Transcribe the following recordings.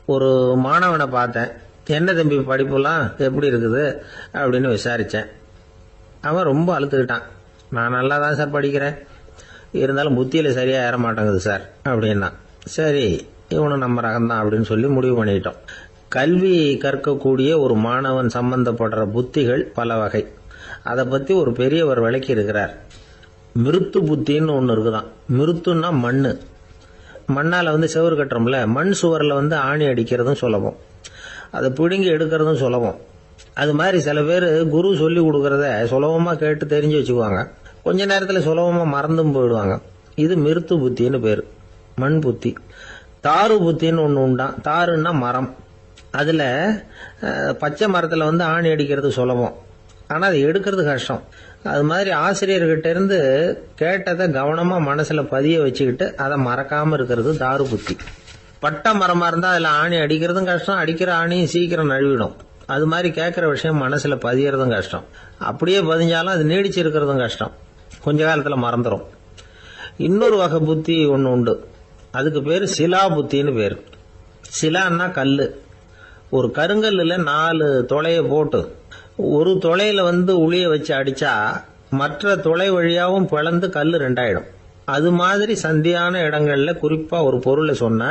ஒரு மாணவனை பார்த்தேன். என்ன தம்பி படிப்புலாம் எப்படி இருக்குது அப்படின்னு விசாரித்தேன். அவன் ரொம்ப அழுத்துக்கிட்டான். நான் நல்லா தான் சார் படிக்கிறேன், இருந்தாலும் புத்தியில் சரியாக ஏற மாட்டேங்குது சார் அப்படின்னா. சரி, இவனும் நம்ம ரகம்தான் அப்படின்னு சொல்லி முடிவு பண்ணிட்டோம். கல்வி கற்கக்கூடிய ஒரு மாணவன் சம்பந்தப்படுற புத்திகள் பல வகை. அதை பற்றி ஒரு பெரியவர் விளக்கி இருக்கிறார். மிருத்து புத்தின்னு ஒன்று இருக்குதான். மிருத்துன்னா மண்ணு. மண்ணால் செவுறு கட்டுறோம்ல, மண் சுவரில் ஆணி அடிக்கிறதும் சுலபம், அதை பிடுங்கி எடுக்கிறதும் சுலபம். அது மாதிரி சில பேர் குரு சொல்லி கொடுக்கறத சுலபமாக கேட்டு தெரிஞ்சு வச்சுக்குவாங்க, கொஞ்ச நேரத்தில் சுலபமாக மறந்தும் போயிடுவாங்க. இது மிருத்து புத்தின்னு பேர், மண் புத்தி. தாரு புத்தின்னு ஒன்று உண்டான். தாருன்னா மரம். அதில் பச்சை மரத்தில் ஆணி அடிக்கிறது சுலபம், ஆனால் அது எடுக்கிறது கஷ்டம். அது மாதிரி ஆசிரியர்கிட்ட இருந்து கேட்டதை கவனமாக மனசில் பதிய வச்சுக்கிட்டு அதை மறக்காமல் இருக்கிறது தாரு புத்தி. பட்டை மரமாக இருந்தால் அதில் ஆணி அடிக்கிறதும் கஷ்டம், அடிக்கிற ஆணியும் சீக்கிரம் நழுவிடும். அது மாதிரி கேட்குற விஷயம் மனசில் பதியறதும் கஷ்டம். அப்படியே பதிஞ்சாலும் அது நீடிச்சு இருக்கிறதும் கஷ்டம், கொஞ்ச காலத்தில் மறந்துடும். இன்னொரு வகை புத்தி ஒன்று உண்டு, அதுக்கு பேர் சிலா புத்தின்னு பேர். சிலான்னா கல். ஒரு கருங்கல்லில் 4 துளையை போட்டு ஒரு துளையில உளிய வச்சு அடிச்சா மற்ற துளை வழியாகவும் பிளந்து கல் 2 ஆயிடும். அது மாதிரி சந்தியான இடங்கள்ல குறிப்பா ஒரு பொருளை சொன்னா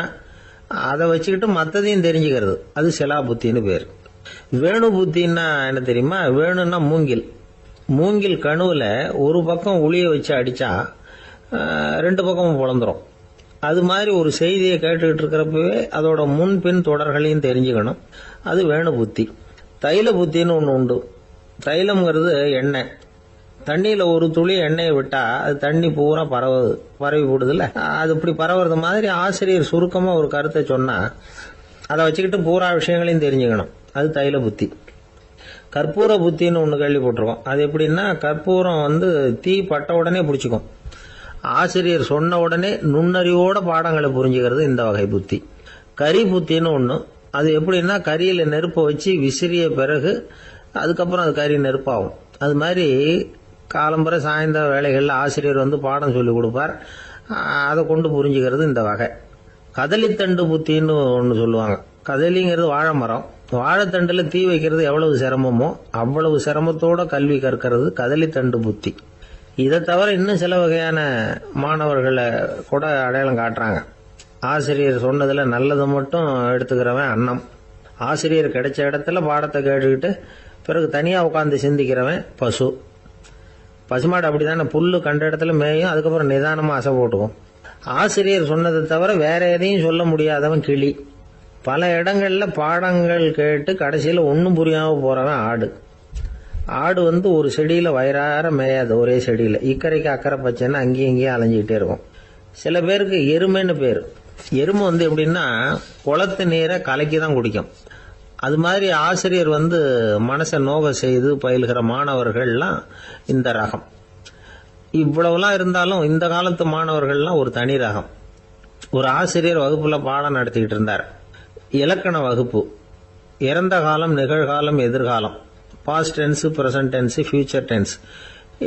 அதை வச்சுக்கிட்டு மற்றதையும் தெரிஞ்சுக்கிறது, அது சிலா புத்தின்னு பேர். வேணு புத்தின்னா என்ன தெரியுமா? வேணுன்னா மூங்கில். மூங்கில் கணுவில் ஒரு பக்கம் உளிய வச்சு அடிச்சா 2 பக்கமும் பிளந்துரும். அது மாதிரி ஒரு செய்தியை கேட்டுக்கிட்டு இருக்கிறப்பவே அதோட முன்பின் தொடர்களையும் தெரிஞ்சுக்கணும், அது வேணு புத்தி. தைல புத்தின்னு ஒன்று உண்டு. தைலம்ங்கிறது எண்ணெய். தண்ணியில் ஒரு துளி எண்ணெயை விட்டா அது தண்ணி பூரா பரவி போடுதுல்ல, அது இப்படி பரவுறது மாதிரி ஆசிரியர் சுருக்கமாக ஒரு கருத்தை சொன்னா அதை வச்சுக்கிட்டு பூரா விஷயங்களையும் தெரிஞ்சுக்கணும், அது தைல புத்தி. கற்பூர புத்தின்னு ஒன்று கேள்விப்பட்டிருக்கோம். அது எப்படின்னா, கற்பூரம் தீ பட்ட உடனே பிடிச்சிக்கும். ஆசிரியர் சொன்ன உடனே நுண்ணறிவோட பாடங்களை புரிஞ்சுக்கிறது இந்த வகை புத்தி. கரி புத்தின்னு ஒன்று. அது எப்படின்னா, கரியில் நெருப்பை வச்சு விசிறிய பிறகு அதுக்கப்புறம் அது கறி நெருப்பாகும். அது மாதிரி காலம்பரை சாயந்தர வேலைகளில் ஆசிரியர் பாடம் சொல்லி கொடுப்பார், அதை கொண்டு புரிஞ்சுக்கிறது இந்த வகை. கதலித்தண்டு புத்தின்னு ஒன்று சொல்லுவாங்க. கதலிங்கிறது வாழை மரம். வாழைத்தண்டில் தீ வைக்கிறது எவ்வளவு சிரமமோ அவ்வளவு சிரமத்தோட கல்வி கற்கிறது கதலித்தண்டு புத்தி. இதை தவிர இன்னும் சில வகையான மாணவர்களை கூட அடையாளம் காட்டுறாங்க. ஆசிரியர் சொன்னதில் நல்லதை மட்டும் எடுத்துக்கிறவன் அன்னம். ஆசிரியர் கிடைச்ச இடத்துல பாடத்தை கேட்டுக்கிட்டு பிறகு தனியாக உட்காந்து சிந்திக்கிறவன் பசு. பசுமாடு அப்படி தானே, புல்லு கண்ட இடத்துல மேயும், அதுக்கப்புறம் நிதானமாக அசை போட்டுக்கும். ஆசிரியர் சொன்னதை தவிர வேற எதையும் சொல்ல முடியாதவன் கிளி. பல இடங்களில் பாடங்கள் கேட்டு கடைசியில் ஒன்றும் புரியாமல் போகிறவன் ஆடு. ஆடு ஒரு செடியில் வயிறார மேயாது, ஒரே செடியில். இக்கரைக்கு அக்கறை பச்சைன்னா அங்கேயும் இங்கேயும் அலைஞ்சிக்கிட்டே இருக்கும். சில பேருக்கு எருமைன்னு பேர். எருமை எப்படின்னா, குளத்து நீரை கலக்கி தான் குடிக்கும். அது மாதிரி ஆசிரியர் மனசை நோக செய்து பயில்கிற மாணவர்கள்லாம் இந்த ரகம். இவ்வளவுலாம் இருந்தாலும் இந்த காலத்து மாணவர்கள்லாம் ஒரு தனி ரகம். ஒரு ஆசிரியர் வகுப்புல பாடம் நடத்திக்கிட்டு இருந்தார். இலக்கண வகுப்பு. இறந்த காலம், நிகழ்காலம், எதிர்காலம், past tense, present tense, future tense,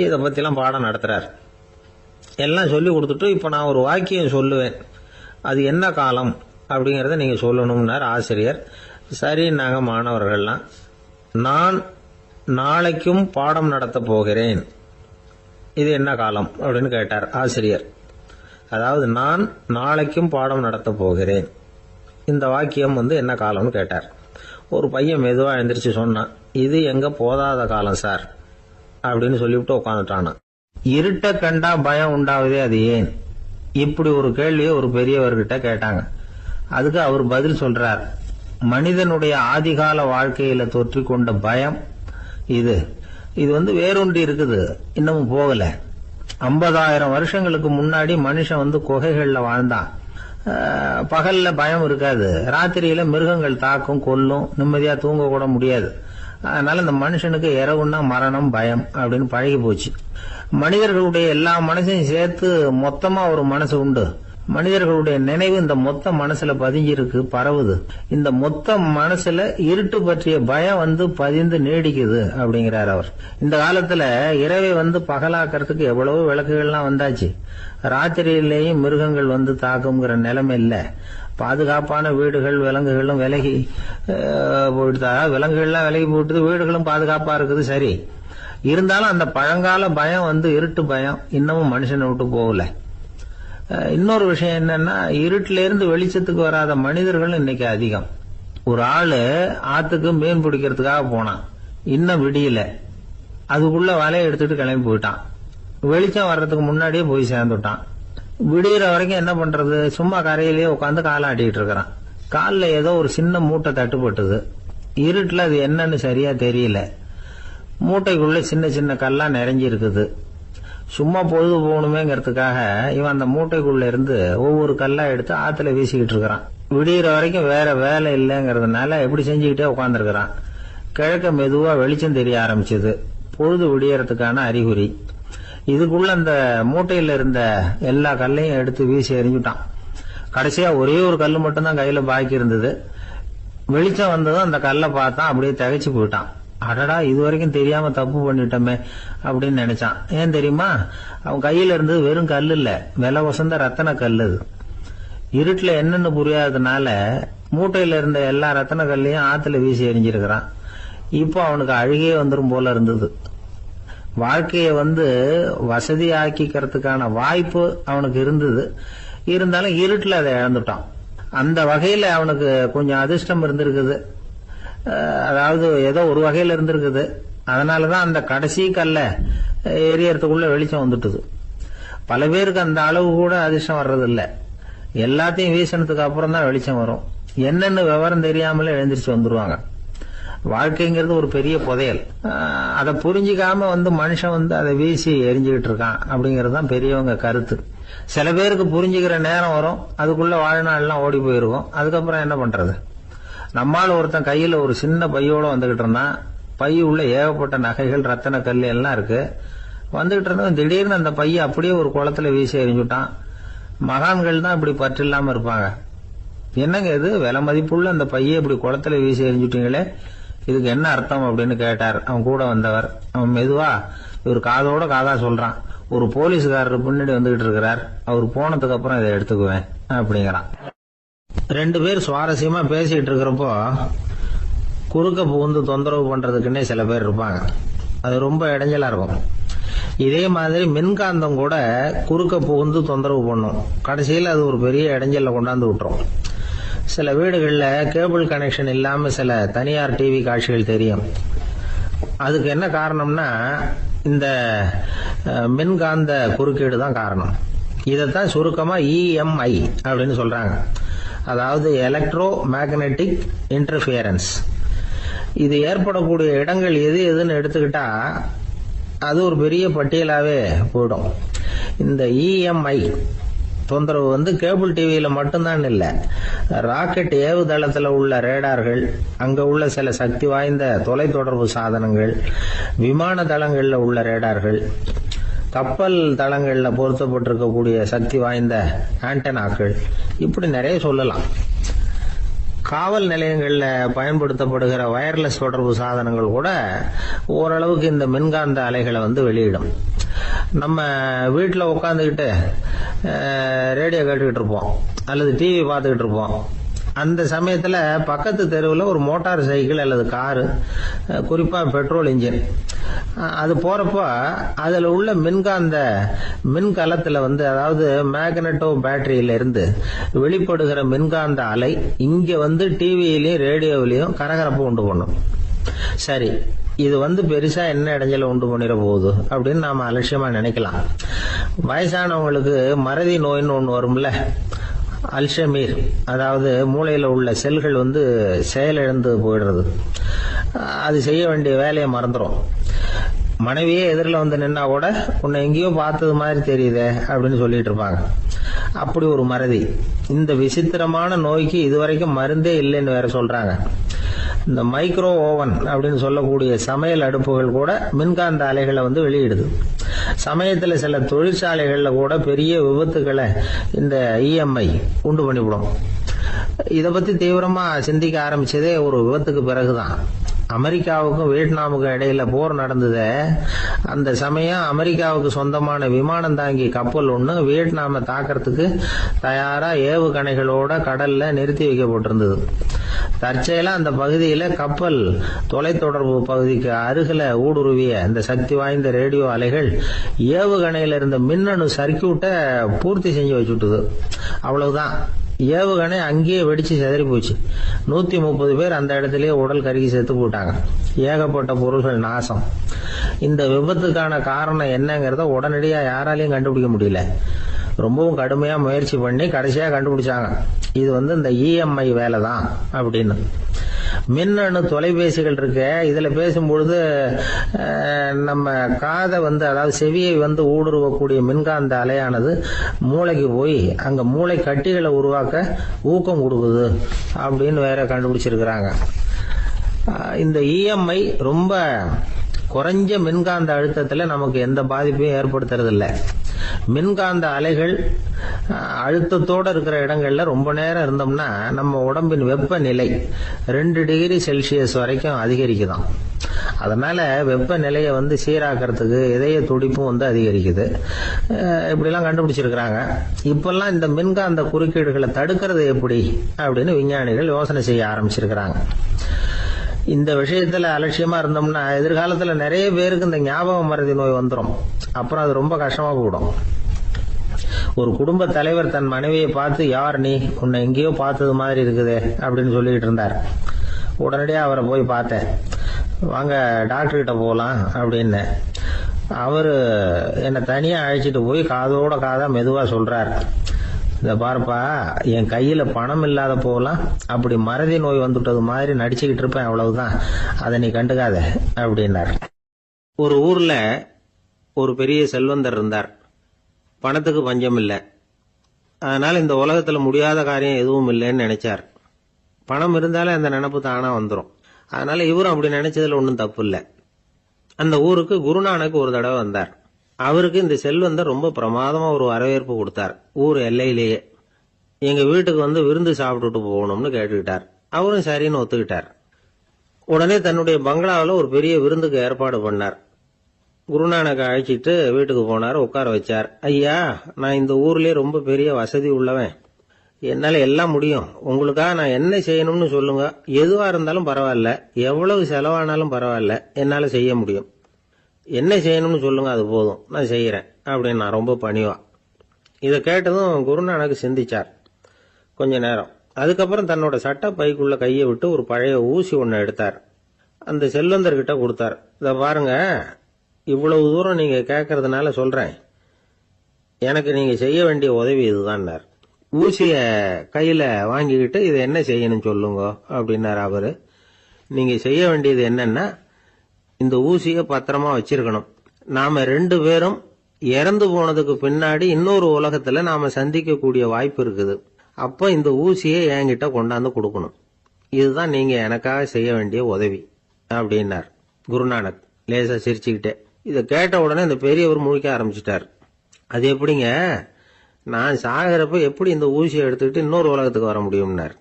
இதை பற்றிலாம் பாடம் நடத்துகிறார். எல்லாம் சொல்லி கொடுத்துட்டு இப்போ நான் ஒரு வாக்கியம் சொல்லுவேன், அது என்ன காலம் அப்படிங்கிறத நீங்கள் சொல்லணும்னார் ஆசிரியர். சரி, நாங்கள் மாணவர்கள்லாம், நான் நாளைக்கும் பாடம் நடத்த போகிறேன், இது என்ன காலம் அப்படின்னு கேட்டார் ஆசிரியர். அதாவது நான் நாளைக்கும் பாடம் நடத்த போகிறேன், இந்த வாக்கியம் என்ன காலம்னு கேட்டார். ஒரு பையன் மெதுவாக எழுந்திரிச்சு சொன்னான், இது எங்க போதாத காலம் சார் அப்படின்னு சொல்லிவிட்டு உட்காந்துட்டானா. இருட்ட கண்டா பயம் உண்டாவதே, அது ஏன்? இப்படி ஒரு கேள்வியை ஒரு பெரியவர்கிட்ட கேட்டாங்க. அதுக்கு அவர் பதில் சொல்றார், மனிதனுடைய ஆதிகால வாழ்க்கையில தொற்றி கொண்ட பயம் இது வேரூன்றி இருக்குது, இன்னமும் போகல. 50,000 வருஷங்களுக்கு முன்னாடி மனுஷன் குகைகள்ல வாழ்ந்தான். பகல்ல பயம் இருக்காது, ராத்திரியில மிருகங்கள் தாக்கும், கொல்லும், நிம்மதியா தூங்க கூட முடியாது. அதனால இந்த மனுஷனுக்கு இரவுன்னா மரணம், பயம் அப்படின்னு பழகி போச்சு. மனிதர்களுடைய எல்லா மனசையும் சேர்த்து மொத்தமா ஒரு மனசு உண்டு. மனிதர்களுடைய நினைவு இந்த மொத்த மனசுல பதிஞ்சிருக்கு, பரவுது. இந்த மொத்த மனசுல இருட்டு பற்றிய பயம் பதிந்து நீடிக்குது அப்படிங்கிறார் அவர். இந்த காலத்துல இரவை பகலாக்கிறதுக்கு எவ்வளவோ விளக்குகள்லாம் வந்தாச்சு. ராத்திரியிலேயும் மிருகங்கள் தாக்குங்கிற நிலைமை இல்ல. பாதுகாப்பான வீடுகள் விலங்குகளும் விலகி போயிட்டு, விலங்குகள்லாம் விலகி போயிட்டு வீடுகளும் பாதுகாப்பா இருக்குது. சரி, இருந்தாலும் அந்த பழங்கால பயம் இருட்டு பயம் இன்னமும் மனுஷனை விட்டு போகல. இன்னொரு விஷயம் என்னன்னா, இருட்டுல இருந்து வெளிச்சத்துக்கு வராத மனிதர்கள் இன்னைக்கு அதிகம். ஒரு ஆளு ஆத்துக்கு மீன் பிடிக்கிறதுக்காக போனான், இன்னும் விடியல, அதுக்குள்ள வலையை எடுத்துட்டு கிளம்பி போயிட்டான். வெளிச்சம் வர்றதுக்கு முன்னாடியே போய் சேர்ந்துட்டான். விடிகிற வரைக்கும் என்ன பண்றது, சும்மா கரையிலேயே உட்காந்து காலை ஆட்டிட்டு இருக்கிறான். காலில் ஏதோ ஒரு சின்ன மூட்டை தட்டுப்பட்டது. இருட்டுல அது என்னன்னு சரியா தெரியல. மூட்டைக்குள்ள சின்ன சின்ன கல்லா நிறைஞ்சி இருக்குது. சும்மா பொழுது போகணுமேங்கிறதுக்காக இவன் அந்த மூட்டைக்குள்ள இருந்து ஒவ்வொரு கல்லா எடுத்து ஆத்துல வீசிக்கிட்டு இருக்கிறான். விடிகிற வரைக்கும் வேற வேலை இல்லைங்கிறதுனால எப்படி செஞ்சுக்கிட்டே உட்காந்துருக்கிறான். கிழக்க மெதுவா வெளிச்சம் தெரிய ஆரம்பிச்சது. பொழுது விடியறதுக்கான அறிகுறி. இதுக்குள்ள அந்த மூட்டையில இருந்த எல்லா கல்லையும் எடுத்து வீசி எறிஞ்சுட்டான். கடைசியா ஒரே ஒரு கல்லு மட்டும்தான் கையில பாக்கி இருந்தது. வெளிச்சம் வந்ததும் அந்த கல்லை பார்த்தான், அப்படியே திகைச்சு போயிட்டான். அடடா, இது வரைக்கும் தெரியாம தப்பு பண்ணிட்டோமே அப்படின்னு நினைச்சான். ஏன் தெரியுமா, அவன் கையில இருந்தது வெறும் கல் இல்ல, விலை வசந்த ரத்தன கல். அது இருட்டுல என்னன்னு புரியாததுனால மூட்டையில இருந்த எல்லா ரத்தன கல்லையும் ஆத்துல வீசி எறிஞ்சிருக்கிறான். இப்போ அவனுக்கு அழுகே வந்துரும் போல இருந்தது. வாழ்க்கையை வசதி ஆக்கிக்கிறதுக்கான வாய்ப்பு அவனுக்கு இருந்தது. இருந்தாலும் இருட்டுல அதை இழந்துட்டான். அந்த வகையில அவனுக்கு கொஞ்சம் அதிர்ஷ்டம் இருந்திருக்குது. அதாவது ஏதோ ஒரு வகையில இருந்திருக்குது. அதனாலதான் அந்த கடைசி கல்ல எரியறதுக்குள்ள வெளிச்சம் வந்துட்டுது. பல பேருக்கு அந்த அளவு கூட அதிர்ஷ்டம் வர்றதில்லை. எல்லாத்தையும் வீசினதுக்கு அப்புறம் தான் வெளிச்சம் வரும். என்னன்னு விவரம் தெரியாமலே எழுந்திரிச்சு வந்துருவாங்க. வாழ்க்கைங்கிறது ஒரு பெரிய புதையல். அதை புரிஞ்சிக்காம மனுஷன் அதை வீசி எரிஞ்சுக்கிட்டு இருக்கான் அப்படிங்கிறது தான் பெரியவங்க கருத்து. சில பேருக்கு புரிஞ்சுக்கிற நேரம் வரும், அதுக்குள்ள வாழ்நாள்லாம் ஓடி போயிருக்கும். அதுக்கப்புறம் என்ன பண்றது? நம்மால் ஒருத்தன் கையில ஒரு சின்ன பையோட வந்துகிட்டு இருந்தான். பை உள்ள ஏகப்பட்ட நகைகள், ரத்தன கல் எல்லாம் இருக்கு. வந்துகிட்டு இருந்தவன் திடீர்னு அந்த பைய அப்படியே ஒரு குளத்துல வீசி எறிஞ்சுட்டான். மகான்கள் தான் இப்படி பற்று இல்லாம இருப்பாங்க. என்னங்க இது, விலை மதிப்புள்ள அந்த பைய இப்படி குளத்துல வீசி எறிஞ்சுட்டீங்களே, இதுக்கு என்ன அர்த்தம் அப்படின்னு கேட்டார் அவன் கூட வந்தவர். அவன் மெதுவா இவர் காதோட காதா சொல்றான், ஒரு போலீஸ்காரர் பின்னாடி வந்துகிட்டு இருக்கிறார், அவர் போனதுக்கு அப்புறம் இதை எடுத்துக்குவேன் அப்படிங்கிறான். ரெண்டு பேர் சுவாரஸ்யமா பேசிட்டு இருக்கிறப்போ குறுக்க புகுந்து தொந்தரவு பண்றதுக்குன்னே சில பேர் இருப்பாங்க. அது ரொம்ப இடைஞ்சலா இருக்கும். இதே மாதிரி மின்காந்தம் கூட குறுக்க புகுந்து தொந்தரவு பண்ணும். கடைசியில் அது ஒரு பெரிய இடைஞ்சல கொண்டாந்து விட்டுரும். சில வீடுகள்ல கேபிள் கனெக்ஷன் இல்லாம சில தனியார் டிவி காட்சிகள் தெரியும். அதுக்கு என்ன காரணம்னா இந்த மின்காந்த குறுக்கீடு தான் காரணம். இதைத்தான் சுருக்கமா EMI அப்படின்னு சொல்றாங்க. அதாவது எலக்ட்ரோ மேக்னெட்டிக் இன்டர்ஃபியரன்ஸ். இது ஏற்படக்கூடிய இடங்கள் எது எதுன்னு எடுத்துக்கிட்டா அது ஒரு பெரிய பட்டியலாவே போயிடும். இந்த EMI தொந்தரவு கேபிள் டிவியில மட்டும்தான் இல்ல, ராக்கெட் ஏவுதளத்துல உள்ள ரேடார்கள், அங்க உள்ள சில சக்தி வாய்ந்த தொலைத்தொடர்பு சாதனங்கள், விமான தளங்கள்ல உள்ள ரேடார்கள், கப்பல் தளங்கள்ல பொருத்தப்பட்டிருக்கக்கூடிய சக்தி வாய்ந்த ஆண்டனாக்கள், இப்படி நிறைய சொல்லலாம். காவல் நிலையங்கள்ல பயன்படுத்தப்படுகிற வயர்லெஸ் தொடர்பு சாதனங்கள் கூட ஓரளவுக்கு இந்த மின்காந்த அலைகளை வெளியிடும். நம்ம வீட்டில் உட்காந்துக்கிட்டு ரேடியோ கேட்டுக்கிட்டு இருப்போம் அல்லது டிவி பார்த்துக்கிட்டு இருப்போம். அந்த சமயத்தில் பக்கத்து தெருவில் ஒரு மோட்டார் சைக்கிள் அல்லது காரு, குறிப்பாக பெட்ரோல் இன்ஜின், அது போறப்போ அதில் உள்ள மின்கலத்தில் அதாவது மேக்னட்டோ பேட்டரியில இருந்து வெளிப்படுகிற மின்காந்த அலை இங்க டிவியிலையும் ரேடியோவிலையும் கரகரப்பு உண்டு பண்ணும். சரி, இது பெருசா என்ன இடைஞ்சல உண்டு பண்ணிட போகுது அப்படின்னு நாம அலட்சியமா நினைக்கலாம். வயசானவங்களுக்கு மறதி நோயின்னு ஒண்ணு வரும்ல, அல்ஷமீர், அதாவது மூளையில உள்ள செல்கள் செயலிழந்து போயிடுறது. அது செய்ய வேண்டிய வேலையை மறந்துடும். மனைவியே எதிரில் நின்னா கூட உன்னை எங்கேயோ பார்த்தது மாதிரி தெரியுதே அப்படின்னு சொல்லிட்டு இருப்பாங்க. அப்படி ஒரு மறதி. இந்த விசித்திரமான நோய்க்கு இதுவரைக்கும் மருந்தே இல்லைன்னு வேற சொல்றாங்க. இந்த மைக்ரோ ஓவன் அப்படின்னு சொல்லக்கூடிய சமையல் அடுப்புகள் கூட மின்காந்த அலைகளை வெளியிடுது. சமயத்துல சில தொழிற்சாலைகள்ல கூட பெரிய விபத்துக்களை இந்த EMI உண்டு பண்ணிவிடும். இதை பத்தி தீவிரமா சிந்திக்க ஆரம்பிச்சதே ஒரு விபத்துக்கு பிறகுதான். அமெரிக்காவுக்கும் வியட்நாமுக்கும் இடையில போர் நடந்தது. அந்த சமயம் அமெரிக்காவுக்கு சொந்தமான விமானம் தாங்கி கப்பல் ஒண்ணு வியட்நாமை தாக்கிறதுக்கு தயாரா ஏவுகணைகளோட கடல்ல நிறுத்தி வைக்கப்பட்டிருந்தது. தற்செயலா அந்த பகுதியில கப்பல் தொலைத்தொடர்பு பகுதிக்கு அருகில ஊடுருவிய இந்த சக்தி வாய்ந்த ரேடியோ அலைகள் ஏவுகணையில இருந்த மின்னணு சர்க்கியூட்டை பூர்த்தி செஞ்சு வச்சுட்டுது. அவ்வளவுதான், ஏவுகணை அங்கேயே வெடிச்சு சிதறி போச்சு. 130 பேர் அந்த இடத்திலேயே உடல் கருகி செத்து போட்டாங்க. ஏகப்பட்ட பொருள்கள் நாசம். இந்த விபத்துக்கான காரணம் என்னங்கிறத உடனடியா யாராலையும் கண்டுபிடிக்க முடியல. ரொம்பவும் கடுமையா முயற்சி பண்ணி கடைசியா கண்டுபிடிச்சாங்க, இது இந்த இஎம்ஐ வேலை தான் அப்படின்னு. மின்னணு தொலைபேசிகள் இருக்க, இதுல பேசும்பொழுது நம்ம காதை அதாவது செவியை ஊடுருவக்கூடிய மின்காந்த அலையானது மூளைக்கு போய் அங்க மூளை கட்டிகளை உருவாக்க ஊக்கம் கொடுக்குது அப்படின்னு வேற கண்டுபிடிச்சிருக்கிறாங்க. இந்த இஎம்ஐ ரொம்ப குறைஞ்ச மின்காந்த அழுத்தத்துல நமக்கு எந்த பாதிப்பையும் ஏற்படுத்துறது இல்லை. மின்காந்த அலைகள் அழுத்தத்தோட இருக்கிற இடங்கள்ல ரொம்ப நேரம் இருந்தோம்னா நம்ம உடம்பின் வெப்பநிலை 2 டிகிரி செல்சியஸ் வரைக்கும் அதிகரிக்குதாம். அதனால வெப்பநிலையை சீராக்கிறதுக்கு இதய துடிப்பும் அதிகரிக்குது. இப்படிலாம் கண்டுபிடிச்சிருக்கிறாங்க. இப்பெல்லாம் இந்த மின்காந்த குறுக்கீடுகளை தடுக்கிறது எப்படி அப்படின்னு விஞ்ஞானிகள் யோசனை செய்ய ஆரம்பிச்சிருக்கிறாங்க. இந்த விஷயத்துல அலட்சியமா இருந்தோம்னா எதிர்காலத்துல நிறைய பேருக்கு இந்த ஞாபக மறதி நோய் வந்துடும். அப்புறம் அது ரொம்ப கஷ்டமா போயிடும். ஒரு குடும்ப தலைவர் தன் மனைவியை பார்த்து, யார் நீ, உன்னை எங்கேயோ பார்த்தது மாதிரி இருக்குதே அப்படின்னு சொல்லிட்டு இருந்தார். உடனடியாக அவரை போய் பார்த்தேன். வாங்க டாக்டர் கிட்ட போகலாம் அப்படின்னு. அவரு என்னை தனியா அழைச்சிட்டு போய் காதோட காதா மெதுவா சொல்றார், இந்த பாருப்பா, என் கையில பணம் இல்லாத போகலாம், அப்படி மறதி நோய் வந்துட்டது மாதிரி நடிச்சுக்கிட்டு இருப்பேன், அவ்வளவுதான், அதை நீ கண்டுக்காத அப்படின்னார். ஒரு ஊர்ல ஒரு பெரிய செல்வந்தர் இருந்தார். பணத்துக்கு பஞ்சம் இல்லை. அதனால இந்த உலகத்துல முடியாத காரியம் எதுவும் இல்லைன்னு நினைச்சார். பணம் இருந்தாலே அந்த நினைப்பு தானா வந்துடும். அதனால இவரும் அப்படி நினைச்சதுல ஒன்றும் தப்பு இல்லை. அந்த ஊருக்கு குருநானக் ஒரு தடவை வந்தார். அவருக்கு இந்த செல்வந்தர் ரொம்ப பிரமாதமா ஒரு வரவேற்பு கொடுத்தார். ஊர் எல்லையிலேயே எங்க வீட்டுக்கு விருந்து சாப்பிட்டுட்டு போகணும்னு கேட்டுக்கிட்டார். அவரும் சரின்னு ஒத்துக்கிட்டார். உடனே தன்னுடைய பங்களாவில் ஒரு பெரிய விருந்துக்கு ஏற்பாடு பண்ணார். குருநானக் அழைச்சிட்டு வீட்டுக்கு போனார். உட்கார வச்சார். ஐயா, நான் இந்த ஊர்லயே ரொம்ப பெரிய வசதி உள்ளவன், என்னால எல்லாம் முடியும். உங்களுக்காக நான் என்ன செய்யணும்னு சொல்லுங்க, எதுவா இருந்தாலும் பரவாயில்ல, எவ்வளவு செலவானாலும் பரவாயில்ல, என்னால செய்ய முடியும். என்ன செய்யணும்னு சொல்லுங்க, அது போதும், நான் செய்யறேன் அப்படின்னு நான் ரொம்ப பணிவா. இதை கேட்டதும் குருநானக் சிந்திச்சார் கொஞ்ச நேரம். அதுக்கப்புறம் தன்னோட சட்ட பைக்குள்ள கையை விட்டு ஒரு பழைய ஊசி ஒன்னு எடுத்தார். அந்த செல்வந்தர்கிட்ட கொடுத்தார். இத பாருங்க, இவ்வளவு தூரம் நீங்க கேட்கறதுனால சொல்றேன், எனக்கு நீங்க செய்ய வேண்டிய உதவி இதுதான். ஊசிய கையில வாங்கிக்கிட்டு இதை என்ன செய்யணும் சொல்லுங்க அப்படின்னாரு அவரு. நீங்க செய்ய வேண்டியது என்னன்னா, இந்த ஊசிய பத்திரமா வச்சிருக்கணும். நாம 2 பேரும் இறந்து போனதுக்கு பின்னாடி இன்னொரு உலகத்துல நாம சந்திக்கக்கூடிய வாய்ப்பு இருக்குது. அப்ப இந்த ஊசியை என்கிட்ட கொண்டாந்து கொடுக்கணும். இதுதான் நீங்க எனக்காக செய்ய வேண்டிய உதவி அப்படின்னார் குருநானக் லேசா சிரிச்சுக்கிட்டே. இதை கேட்ட உடனே இந்த பெரியவர் முழிக்க ஆரம்பிச்சிட்டார். அது எப்படிங்க, நான் சாகிறப்ப எப்படி இந்த ஊசியை எடுத்துக்கிட்டு இன்னொரு உலகத்துக்கு வர முடியும்னார்.